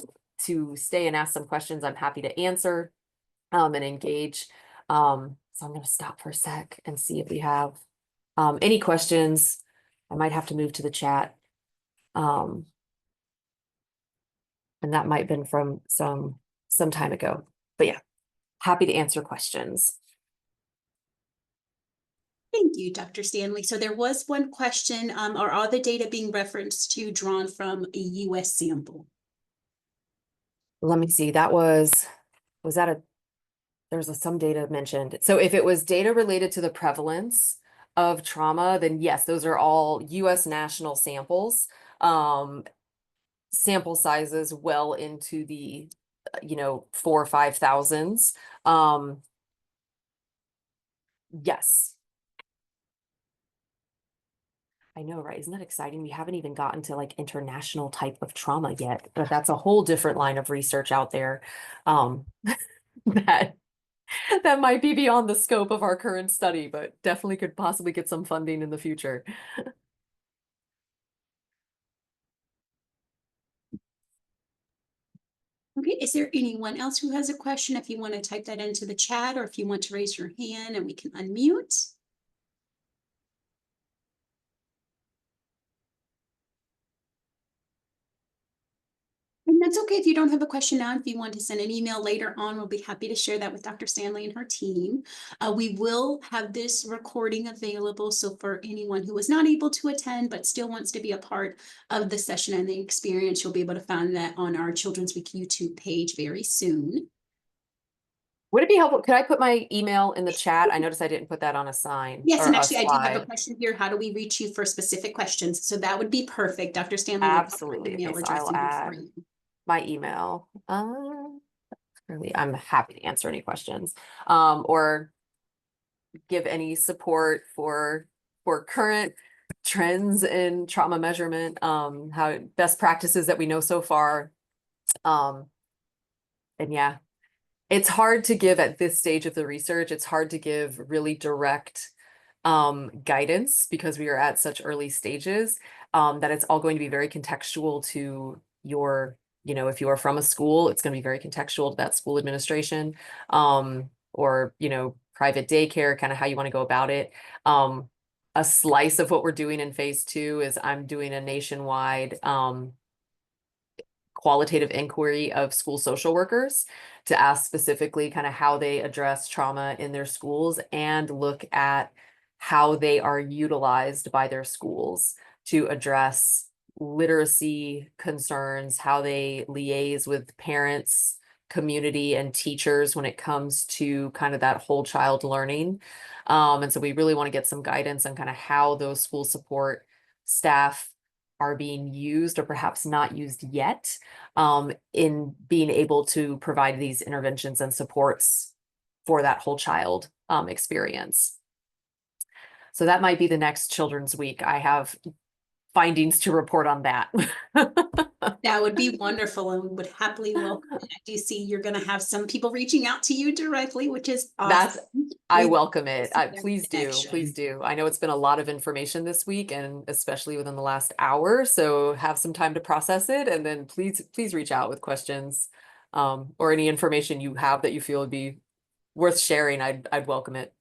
stay and ask some questions, I'm happy to answer and engage. So I'm going to stop for a sec and see if we have any questions. I might have to move to the chat. And that might have been from some time ago. But yeah, happy to answer questions. Thank you, Dr. Stanley. So there was one question, are all the data being referenced to drawn from a US sample? Let me see, was that some data mentioned. So if it was data related to the prevalence of trauma, then yes, those are all US national samples. Sample sizes well into the, 4 or 5,000s. Yes. I know, right? Isn't that exciting? We haven't even gotten to like international type of trauma yet, but that's a whole different line of research out there. That that might be beyond the scope of our current study, but definitely could possibly get some funding in the future. Okay, is there anyone else who has a question? If you want to type that into the chat, or if you want to raise your hand and we can unmute. And that's okay if you don't have a question now. If you want to send an email later on, we'll be happy to share that with Dr. Stanley and her team. We will have this recording available. So for anyone who was not able to attend, but still wants to be a part of the session and the experience, you'll be able to find that on our Children's Week YouTube page very soon. Would it be helpful? Could I put my email in the chat? I noticed I didn't put that on a sign Yes, or and a actually I do have a slide. question here. How do we reach you for specific questions? So that would be perfect. Dr. Stanley will put her Absolutely. Okay, email so address I'll in here for add you. my email. Really, I'm happy to answer any questions, or give any support for current trends in trauma measurement, how best practices that we know so far. And yeah, it's hard to give at this stage of the research. It's hard to give really direct guidance because we are at such early stages, that it's all going to be very contextual to your, if you are from a school, it's going to be very contextual to that school administration, or, private daycare, kind of how you want to go about it. A slice of what we're doing in phase 2 is I'm doing a nationwide qualitative inquiry of school social workers to ask specifically kind of how they address trauma in their schools and look at how they are utilized by their schools to address literacy concerns, how they liaise with parents, community, and teachers when it comes to kind of that whole child learning. And so we really want to get some guidance on kind of how those school support staff are being used or perhaps not used yet, in being able to provide these interventions and supports for that whole child experience. So that might be the next Children's Week. I have findings to report on that. That would be wonderful, and we would happily welcome it. I do see you're going to have some people reaching out to you directly, which is awesome. I We welcome it. see that Please do. connection. Please do. I know it's been a lot of information this week and especially within the last hour. So have some time to process it, and then please reach out with questions, or any information you have that you feel would be worth sharing. I'd welcome it.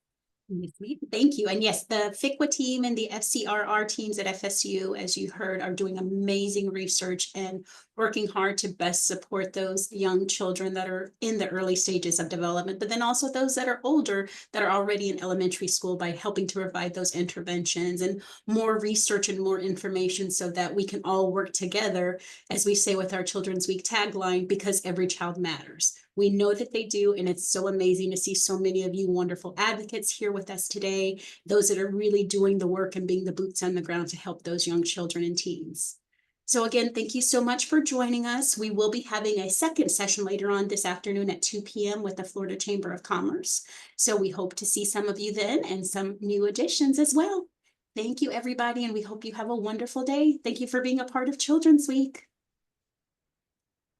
Yes, thank you. And yes, the FICW team and the FCRR teams at FSU, as you heard, are doing amazing research and working hard to best support those young children that are in the early stages of development, but then also those that are older that are already in elementary school, by helping to provide those interventions and more research and more information so that we can all work together, as we say with our Children's Week tagline, because every child matters. We know that they do, and it's so amazing to see so many of you wonderful advocates here with us today, those that are really doing the work and being the boots on the ground to help those young children and teens. So again, thank you so much for joining us. We will be having a second session later on this afternoon at 2 p.m. with the Florida Chamber of Commerce. So we hope to see some of you then, and some new additions as well. Thank you, everybody, and we hope you have a wonderful day. Thank you for being a part of Children's Week.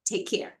Take care.